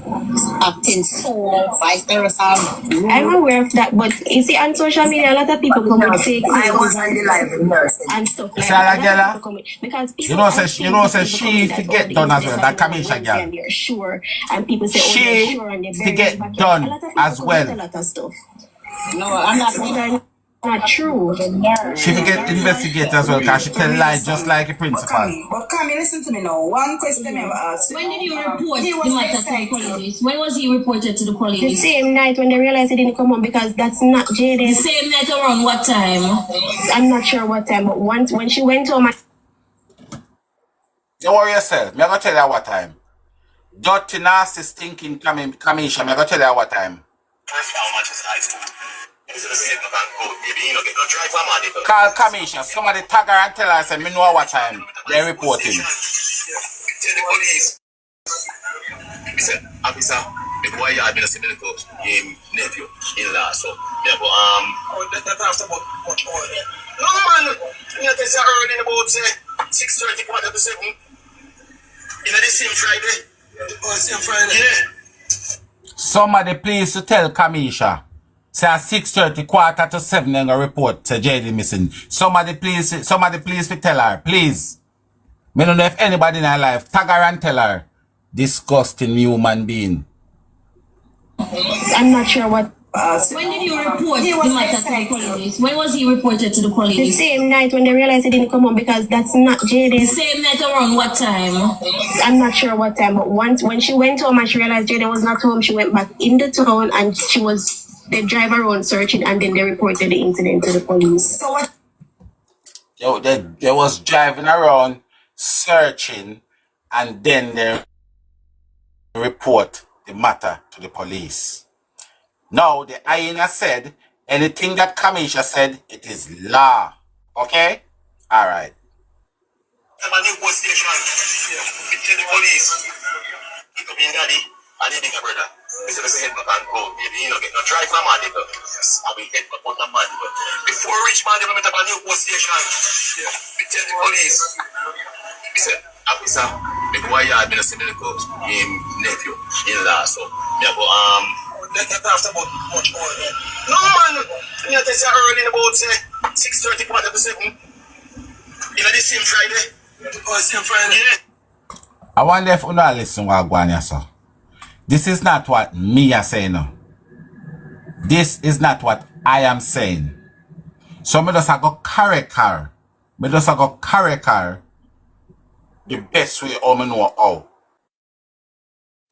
acting so vice versa? I'm aware of that, but you see, on social media, a lot of people come and say I was on the live with nurse and stuff like Sarah that. Gela, Because people you know, she forget done as well. That Kamisha girl. and they're sure, and people say, She they're sure, and they're forget done as well. A lot of stuff. No, I'm not saying Not true. She forget investigate as well because she tell lies just like a principal. But come listen to me now. One question I have asked. When did you report the matter to the police? When was he reported to the The police? same night when they realized he didn't come home because that's not The Jayden. same night around what time? I'm not sure what time, but once when she went home, Don't worry yourself. I'm going to tell you what time. Dirty, nasty, stinking Kamisha. I'm going to tell you what time. Call Kamisha. Somebody tag her and tell her, say, me know what time they're reporting. Tell the police. He said, officer, the boy had been a civil court, him nephew, in-law, so, yeah, but, that's after about much more there. No, man, you know, they say early in about, 6:30, quarter to 7. You know, the same Friday? Oh, same Friday? Yeah. Somebody please to tell Kamisha. Say at 6:30, quarter to 7, they're going to report to jayden missing. Somebody please to tell her, please. Me don't know if anybody in her life, tag her and tell her. Disgusting human being. I'm not sure what. When did you report the matter to the police? When was he reported to the police? The same night when they realized he didn't come home because that's not Jayden. The same night around what time? I'm not sure what time, but once when she went home and she realized Jayden was not home, she went back in the town and they drive around searching and then they reported the incident to the police. So what? They was driving around searching and then they report the matter to the police. Now, the hyena said, anything that Kamisha said, it is law. Okay? Alright. I'm a new post station. We tell the police. Pick up your daddy and your bigger brother. We say, head back and go. Maybe, you know, get no drive from man. And we head back out of man. Before we reach man, we met up a new post station. We tell the police. We said, officer, the boy had been a civil court, him nephew, in-law, so, yeah, but, that's after about much more there. No, man, you know, they say early in about, 6:30, quarter to 7. You know, the same Friday? Oh, same Friday? Yeah. I wonder if you know listen what going on, sir. This is not what me are saying now. This is not what I am saying. So me just go carry car. Me just go carry car. The best way I know how.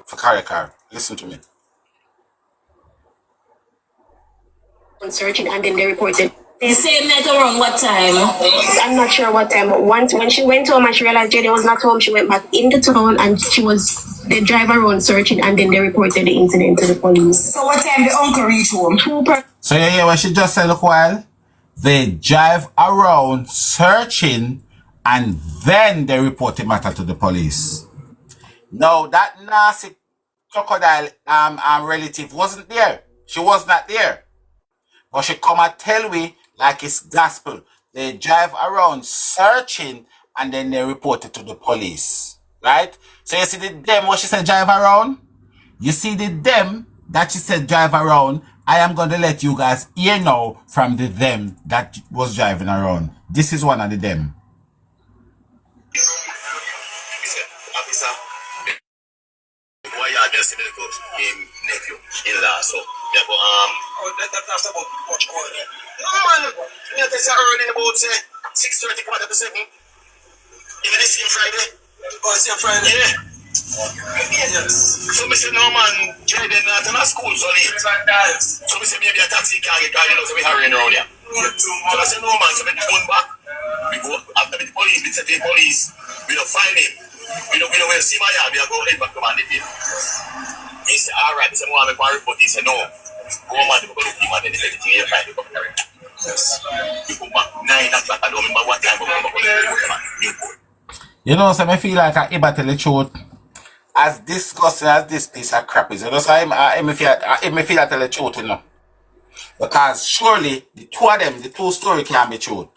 For carry car. Listen to me. Searching and then they reported. The same night around what time? I'm not sure what time, but once when she went home and she realized Jayden was not home, she went back in the town and they drive around searching and then they reported the incident to the police. So what time the uncle reached home? So you hear what she just said a while? They drive around searching and then they report the matter to the police. Now that nasty crocodile relative wasn't there. She was not there. But she come and tell me like it's gospel. They drive around searching and then they report it to the police. Right? So you see the them what she said drive around? You see the them that she said drive around? I am going to let you guys hear now from the them that was driving around. This is one of the them. Officer, the boy had been a civil court, him nephew, in-law, so, yeah, but, that's after about much more there. No, man, you know, they say early in about, 6:30, quarter to 7. You know, the same Friday? Oh, same Friday? Yeah. Yes. So, me say, no, man, Jayden not in a school, so late. So, me say, maybe a taxi can get guided, so we hurrying around here. So, I say, no, man, so we turn back. We go after the police, we set the police, we don't find him. We don't see my yard, we are going back to man the bill. He said, alright, he said, I want to report. He said, no. Go man, you go look him and then everything you find, you come carry. Yes. You come back 9 o'clock, I don't remember what time, but you go. You know, so I feel like I ever tell the truth. As disgusting as this piece of crap is, you know, so I feel I tell the truth, you know. Because surely, the two of them, the two story can't be truth.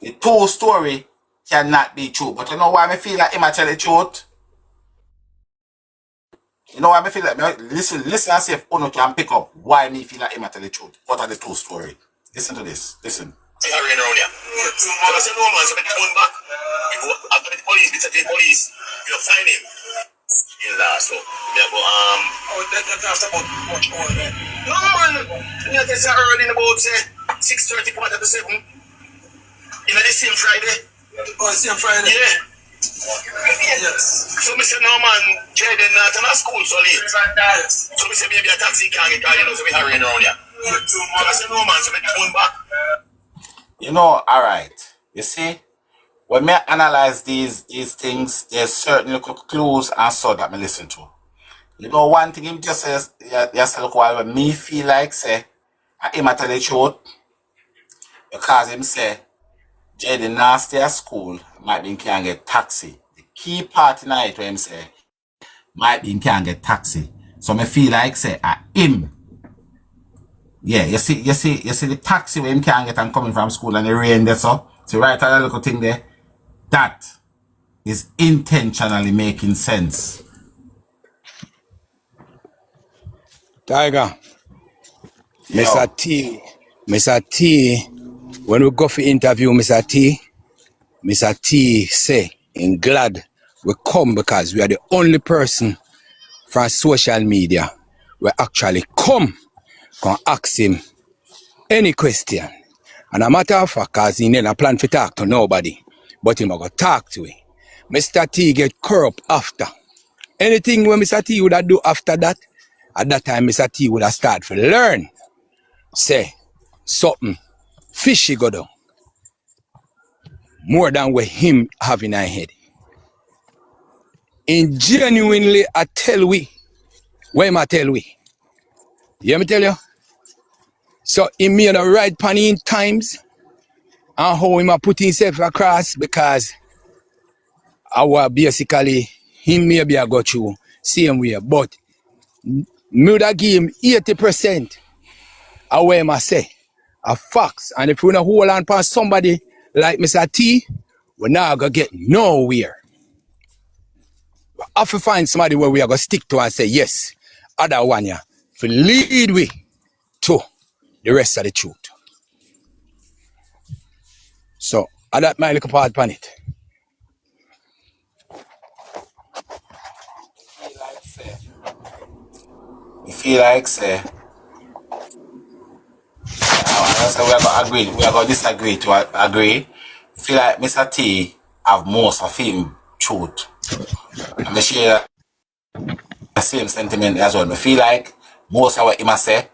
The two story cannot be true. But you know why I feel like I tell the truth? You know why I feel like, listen and see if Uno can pick up why me feel like I tell the truth. What are the two story? Listen to this. Listen. So I said, no man, so we turn back. We go after the police, we set the police, we don't find him. In-law, so, yeah, but, that's after about much more there. No, man, you know, they say early in about, 6:30, quarter to 7. You know, the same Friday? Oh, same Friday? Yeah. Yes. So, me say, no, man, Jayden not in a school, so late. So, me say, maybe a taxi can get guided, so we hurrying around here. So, I say, no, man, so we turn back. You know, alright. You see, when me analyze these things, there's certain little clues and so that me listen to. You know, one thing him just says, yes, look while me feel like say, him a tell the truth, because him say, Jayden now stay at school, might be him can get taxi. The key part in it where him say, might be him can get taxi. So me feel like say, him. Yeah, you see the taxi where him can get and coming from school and the rain there, so right at that little thing there, that is intentionally making sense. Tiger, Yo. Mr. T, when we go for interview, Mr. T say, in glad we come because we are the only person from social media we actually come can ask him any question. And a matter of fact, cause he never plan to talk to nobody, but he go talk to him. Mr. T get corrupt after. Anything when Mr. T would have do after that, at that time Mr. T would have started to learn. Say, something fishy go down. More than what him have in our head. And genuinely I tell we, what am I tell we? You hear me tell you? So he made a right pan in times and how him a put himself across because our basically him maybe I got you same way, but me would have give him 80% of what him I say. A facts. And if we don't hold on past somebody like Mr. T, we're not gonna get nowhere. We have to find somebody where we are gonna stick to and say, yes, other one yeah, to lead we to the rest of the truth. So that my little part on it. You feel like say, so we are gonna agree, we are gonna disagree to agree. Feel like Mr. T have most of him truth. And I share the same sentiment as well. I feel like most of what him say,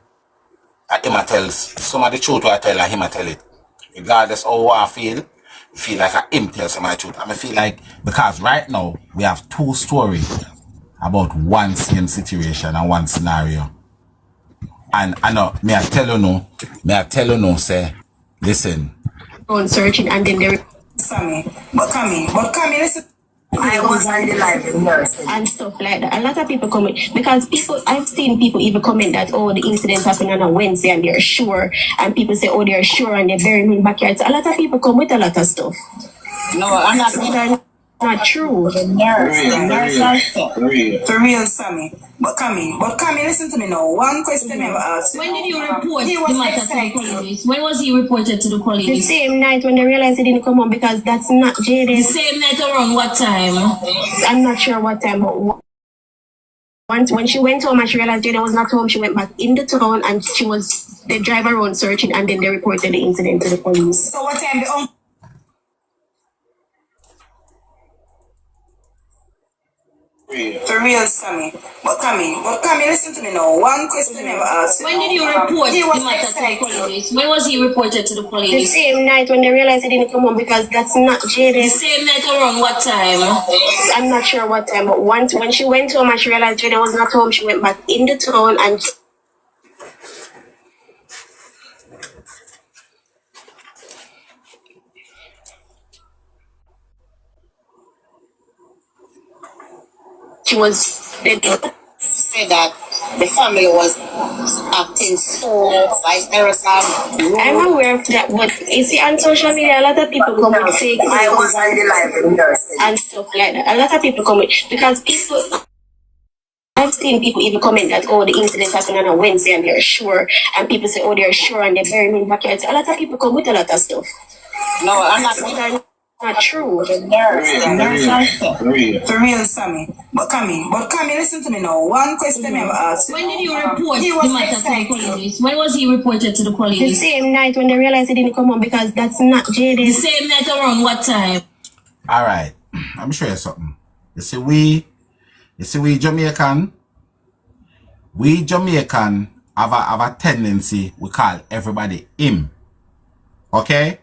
him tells some of the truth what I tell and him tell it. Regardless of how I feel like him tell some of the truth. And I feel like because right now we have two stories about one same situation and one scenario. And I know, may I tell you no, say, listen. On searching and then there Sammy, listen. I was on the live and stuff like that. A lot of people comment because I've seen people even comment that the incident happened on a Wednesday and they're sure, and people say they're sure and they're burying in backyard. So a lot of people come with a lot of stuff. No, I'm not true. The nerves are stuff. For real, Sammy. But Cammy, listen to me now. One question I never asked. When did you report the matter to the police? When was he reported to the police? The same night when they realized he didn't come home because that's not Jayden. The same night around what time? I'm not sure what time, but once when she went home and she realized Jayden was not home, she went back in the town and they drive around searching and then they reported the incident to the police. So what time the For real, Sammy. But Cammy, listen to me now. One question I never asked. When did you report the matter to the police? When was he reported to the police? The same night when they realized he didn't come home because that's not Jayden. The same night around what time? I'm not sure what time, but once when she went home and she realized Jayden was not home, she went back in the town and they say that the family was acting so vice versa. I'm aware of that, but you see on social media a lot of people come with fake news. I was on the live and stuff like that. A lot of people come with because I've seen people even comment that the incident happened on a Wednesday and they're sure, and people say they're sure and they're burying in backyard. A lot of people come with a lot of stuff. No, I'm not true. The nerves are stuff. For real, Sammy. But Cammy, listen to me now. One question I never asked. When did you report the matter to the police? When was he reported to the police? The same night when they realized he didn't come home because that's not Jayden. The same night around what time? Alright, I'm sure something. You see we Jamaican have a tendency we call everybody him. Okay?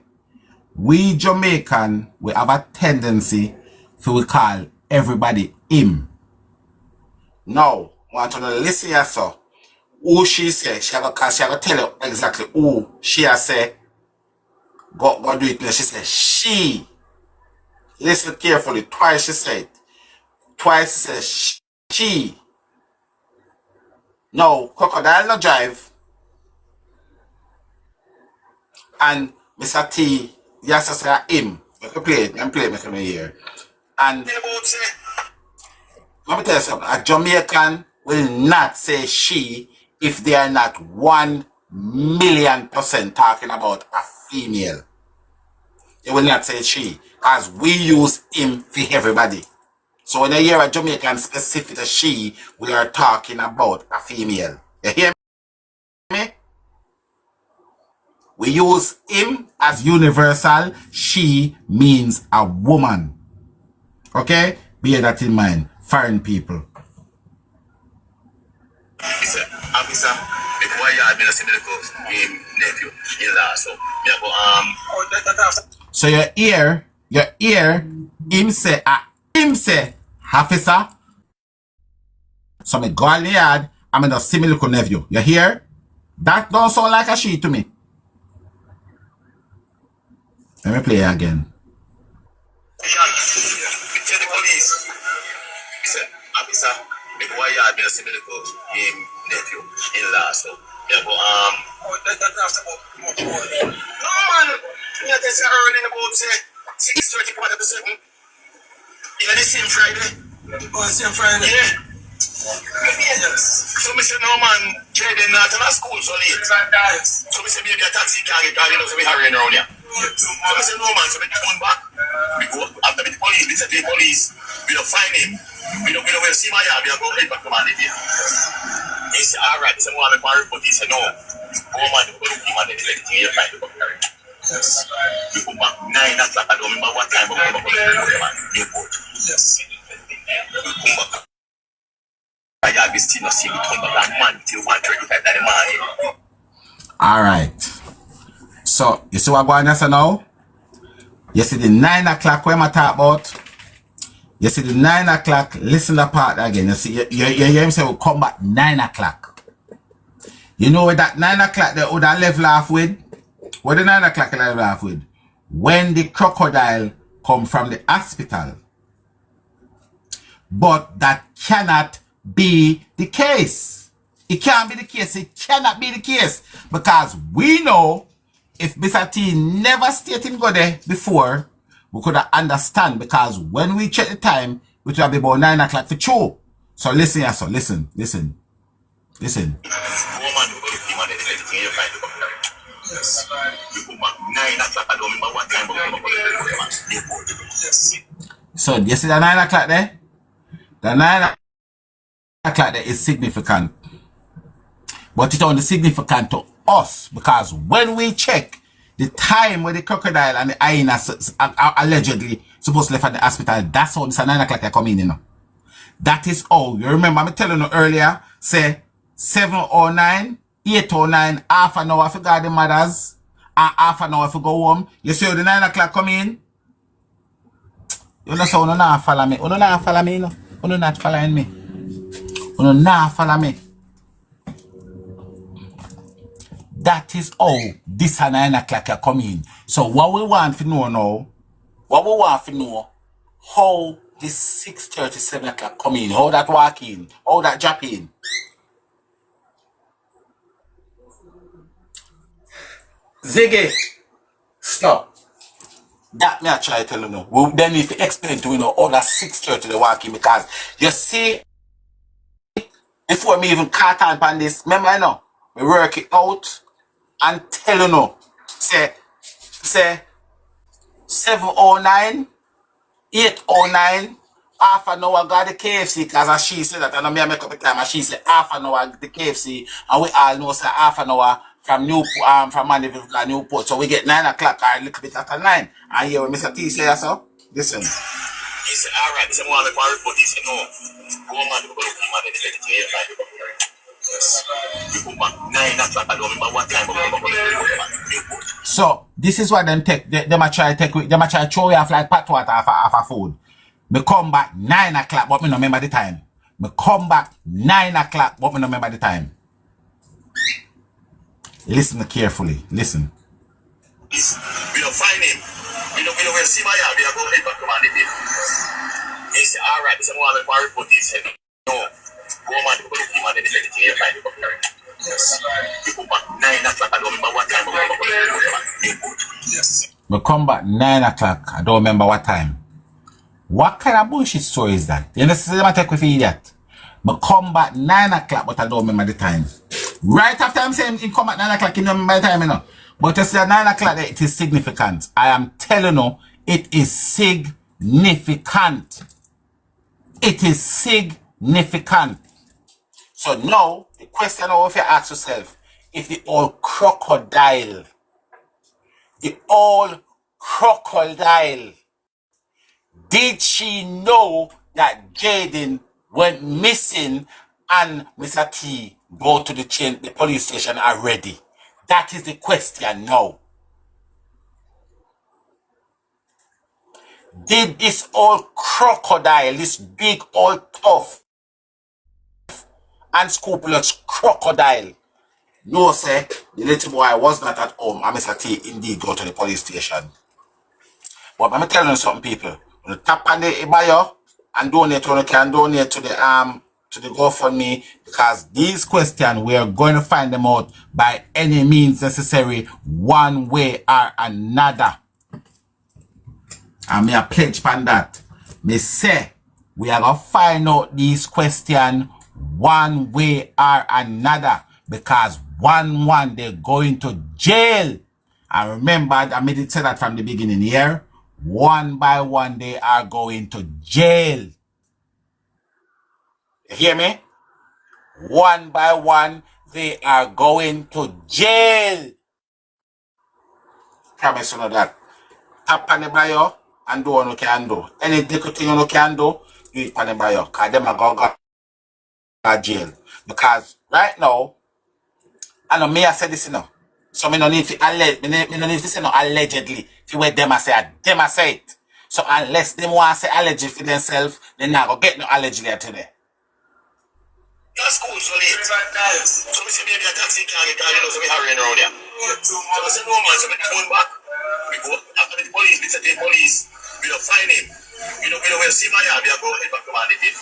We Jamaican, we have a tendency to call everybody him. Now, want to listen here, so. Who she say, she have to tell you exactly who she has say, go do it. She said, she. Listen carefully. Twice she said. Twice she said, she. No, crocodile no drive. And Mr. T, yes, I say him. You can play it. Make me hear. And let me tell you something. A Jamaican will not say she if they are not 1,000,000% talking about a female. They will not say she, because we use him for everybody. So when you hear a Jamaican specific to she, we are talking about a female. You hear me? We use him as universal. She means a woman. Okay? Bear that in mind. Foreign people. Officer, before you had been a medical nephew in law, so so your ear, him say, officer. So me go in the yard, I'm in a similar nephew. You hear? That don't sound like a she to me. Let me play it again. Tell the police, officer, before you had been a medical nephew in law, so no man, you just early in about 6:30, 7. You know the same Friday? Oh, same Friday? Yeah. So, Mr. No man, jayden not in a school so late. So, Mr. Maybe a taxi can get called, you know, so we hurrying around here. So, Mr. No man, so we come back. We go after the police, we say to the police, we don't find him. We don't see my yard, we don't go right back to man here. He said, alright, so I want to report. He said, no. Go man, you go look him and then let you find the carry. Yes. We come back 9 o'clock, I don't remember what time, but we come back to the airport. Yes. We come back. All right. So, you see what I'm going to say now? You see the 9 o'clock when I talk about? You see the 9 o'clock, listen to the part again. You see, you hear him say we'll come back 9 o'clock. You know what that 9 o'clock they would have level off with? What the 9 o'clock level off with? When the crocodile come from the hospital. But that cannot be the case. It can't be the case. It cannot be the case. Because we know if Mr. T never stayed in go there before, we could have understand. Because when we check the time, it would have been about 9 o'clock for true. So listen, yes, so listen. Listen. So you see the 9 o'clock there? The 9 o'clock there is significant. But it's only significant to us because when we check the time where the crocodile and the hyena allegedly supposed to left at the hospital, that's how this 9 o'clock they come in, you know. That is all. You remember me telling you earlier, say 7:09, 8:09, half an hour for guard the mothers, and half an hour for go home. You see how the 9 o'clock come in? You know, so you not follow me. You not follow me, you know. You not following me. You not follow me. That is how this 9 o'clock come in. So what we want to know now, how this 6:30, 7 o'clock come in, how that walk in, how that drop in. Ziggy, stop. That me I try to tell you now. Well, then if you explain to you know how that 6:30 the walk in, because you see, before me even caught on this, remember I know, we work it out and tell you know, say 7:09, 8:09, half an hour got the KFC, because she said that, and I make up the time, and she said half an hour the KFC, and we all know say half an hour from Newport, from Mandeville to Newport, so we get 9 o'clock or a little bit after 9, and here when Mr. T say so, listen. He said, alright, this is one of the report. He said, no, go man, go look him and then let it here, find the carry. Yes. We come back 9 o'clock, I don't remember what time, but we come back to the airport. So, This is what them take. Them a try throw you off like pot water off a food. Me come back 9 o'clock, but me no remember the time. Me come back 9 o'clock, but me no remember the time. Listen carefully. Listen. We don't find him. We don't see my yard. We are going to head back to Mandeville. He said, all right, this is one of my report. He said, no. Go man to go to him and then let it here. Yes. We come back 9 o'clock. I don't remember what time. Yes. We come back 9 o'clock. I don't remember what time. What kind of bullshit story is that? You understand what I take with you idiot? Me come back 9 o'clock, but I don't remember the time. Right after I'm saying he come at 9 o'clock, you don't remember the time, you know. But you say at 9 o'clock, it is significant. I am telling you, it is significant. It is significant. So now, the question now, if you ask yourself, if the old crocodile, did she know that Jayden went missing and Mr. T go to the police station already? That is the question now. Did this old crocodile, this big old tough unscrupulous crocodile, know say the little boy was not at home and Mr. T indeed go to the police station? But I'm telling you something, people. When you tap on the bio and donate, when you can donate to the GoFundMe, because these questions we are going to find them out by any means necessary, one way or another. And me a pledge on that. Me say we are gonna find out these questions one way or another, because one they're going to jail. And remember, I made it say that from the beginning here. One by one, they are going to jail. You hear me? One by one, they are going to jail. Promise you know that. Tap on the bio and do what you can do. Any difficult thing you can do it on the bio. Because them are going to jail. Because right now, I know me I said this, you know. So me no need to say no allegedly. If you them I say it. So unless them want to say allegedly for themselves, they not go get no allegedly today. That's cool, so late. So we see maybe a taxi can get carried out, so we hurrying around here. So we say no man, so we going back. We go after the police, we say the police, we don't find him. We don't see my yard, we are going back to Mandeville.